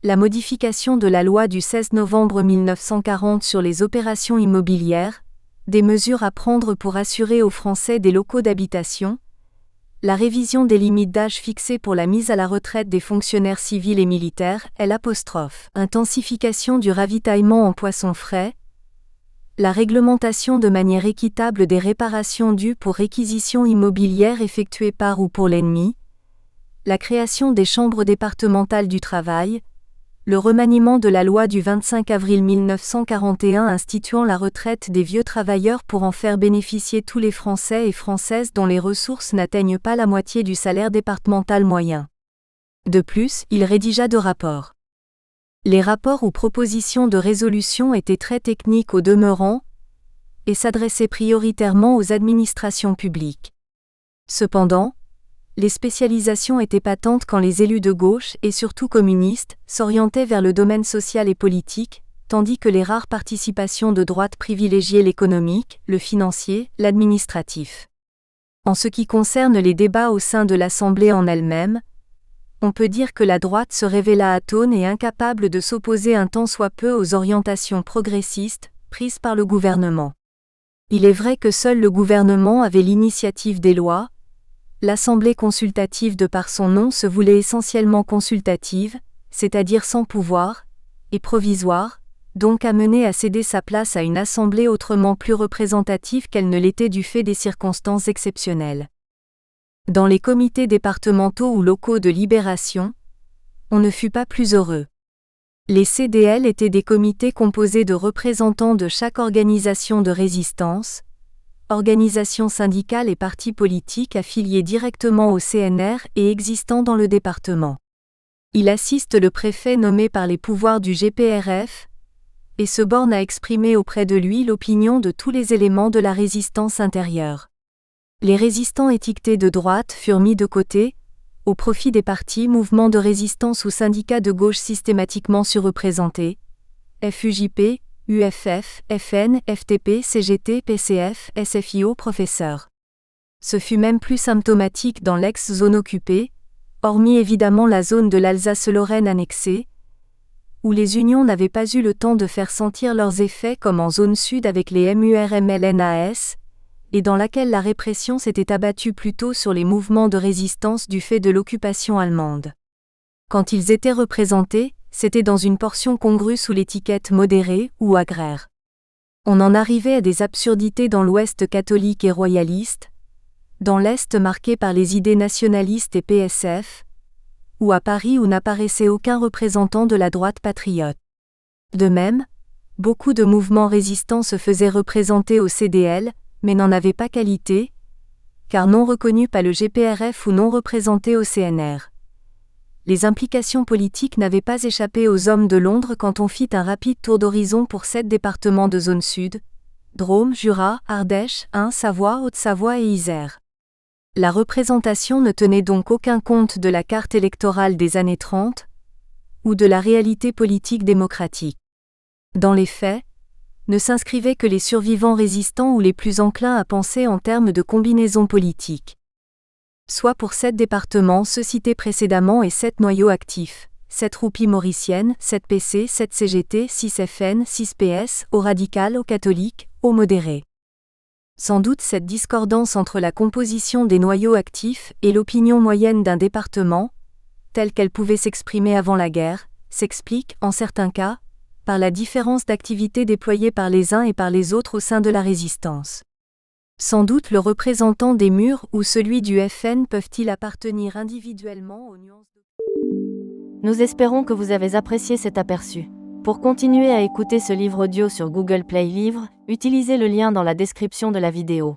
la modification de la loi du 16 novembre 1940 sur les opérations immobilières, des mesures à prendre pour assurer aux Français des locaux d'habitation, la révision des limites d'âge fixées pour la mise à la retraite des fonctionnaires civils et militaires, intensification du ravitaillement en poissons frais, la réglementation de manière équitable des réparations dues pour réquisition immobilière effectuées par ou pour l'ennemi, la création des chambres départementales du travail, le remaniement de la loi du 25 avril 1941 instituant la retraite des vieux travailleurs pour en faire bénéficier tous les Français et Françaises dont les ressources n'atteignent pas la moitié du salaire départemental moyen. De plus, il rédigea 2 rapports. Les rapports ou propositions de résolution étaient très techniques au demeurant et s'adressaient prioritairement aux administrations publiques. Cependant, les spécialisations étaient patentes quand les élus de gauche, et surtout communistes, s'orientaient vers le domaine social et politique, tandis que les rares participations de droite privilégiaient l'économique, le financier, l'administratif. En ce qui concerne les débats au sein de l'Assemblée en elle-même, on peut dire que la droite se révéla atone et incapable de s'opposer un tant soit peu aux orientations progressistes prises par le gouvernement. Il est vrai que seul le gouvernement avait l'initiative des lois. L'Assemblée consultative de par son nom se voulait essentiellement consultative, c'est-à-dire sans pouvoir, et provisoire, donc amenée à céder sa place à une Assemblée autrement plus représentative qu'elle ne l'était du fait des circonstances exceptionnelles. Dans les comités départementaux ou locaux de libération, on ne fut pas plus heureux. Les CDL étaient des comités composés de représentants de chaque organisation de résistance, organisations syndicales et partis politiques affiliés directement au CNR et existant dans le département. Il assiste le préfet nommé par les pouvoirs du GPRF et se borne à exprimer auprès de lui l'opinion de tous les éléments de la résistance intérieure. Les résistants étiquetés de droite furent mis de côté, au profit des partis, mouvements de résistance ou syndicats de gauche systématiquement surreprésentés, FUJP, UFF, FN, FTP, CGT, PCF, SFIO, professeurs. Ce fut même plus symptomatique dans l'ex-zone occupée, hormis évidemment la zone de l'Alsace-Lorraine annexée, où les unions n'avaient pas eu le temps de faire sentir leurs effets comme en zone sud avec les MUR-MLNAS, et dans laquelle la répression s'était abattue plutôt sur les mouvements de résistance du fait de l'occupation allemande. Quand ils étaient représentés, c'était dans une portion congrue sous l'étiquette modérée ou agraire. On en arrivait à des absurdités dans l'Ouest catholique et royaliste, dans l'Est marqué par les idées nationalistes et PSF, ou à Paris où n'apparaissait aucun représentant de la droite patriote. De même, beaucoup de mouvements résistants se faisaient représenter au CDL, mais n'en avaient pas qualité, car non reconnus par le GPRF ou non représentés au CNR. Les implications politiques n'avaient pas échappé aux hommes de Londres quand on fit un rapide tour d'horizon pour 7 départements de zone sud, Drôme, Jura, Ardèche, Ain, Savoie, Haute-Savoie et Isère. La représentation ne tenait donc aucun compte de la carte électorale des années 30 ou de la réalité politique démocratique. Dans les faits, ne s'inscrivaient que les survivants résistants ou les plus enclins à penser en termes de combinaison politique. Soit pour 7 départements ceux cités précédemment et 7 noyaux actifs, 7 roupies mauriciennes, 7 PC, 7 CGT, 6 FN, 6 PS, aux radicales, aux catholiques, aux modérés. Sans doute cette discordance entre la composition des noyaux actifs et l'opinion moyenne d'un département, telle qu'elle pouvait s'exprimer avant la guerre, s'explique, en certains cas, par la différence d'activité déployée par les uns et par les autres au sein de la résistance. Sans doute le représentant des murs ou celui du FN peuvent-ils appartenir individuellement aux nuances de... Nous espérons que vous avez apprécié cet aperçu. Pour continuer à écouter ce livre audio sur Google Play Livres, utilisez le lien dans la description de la vidéo.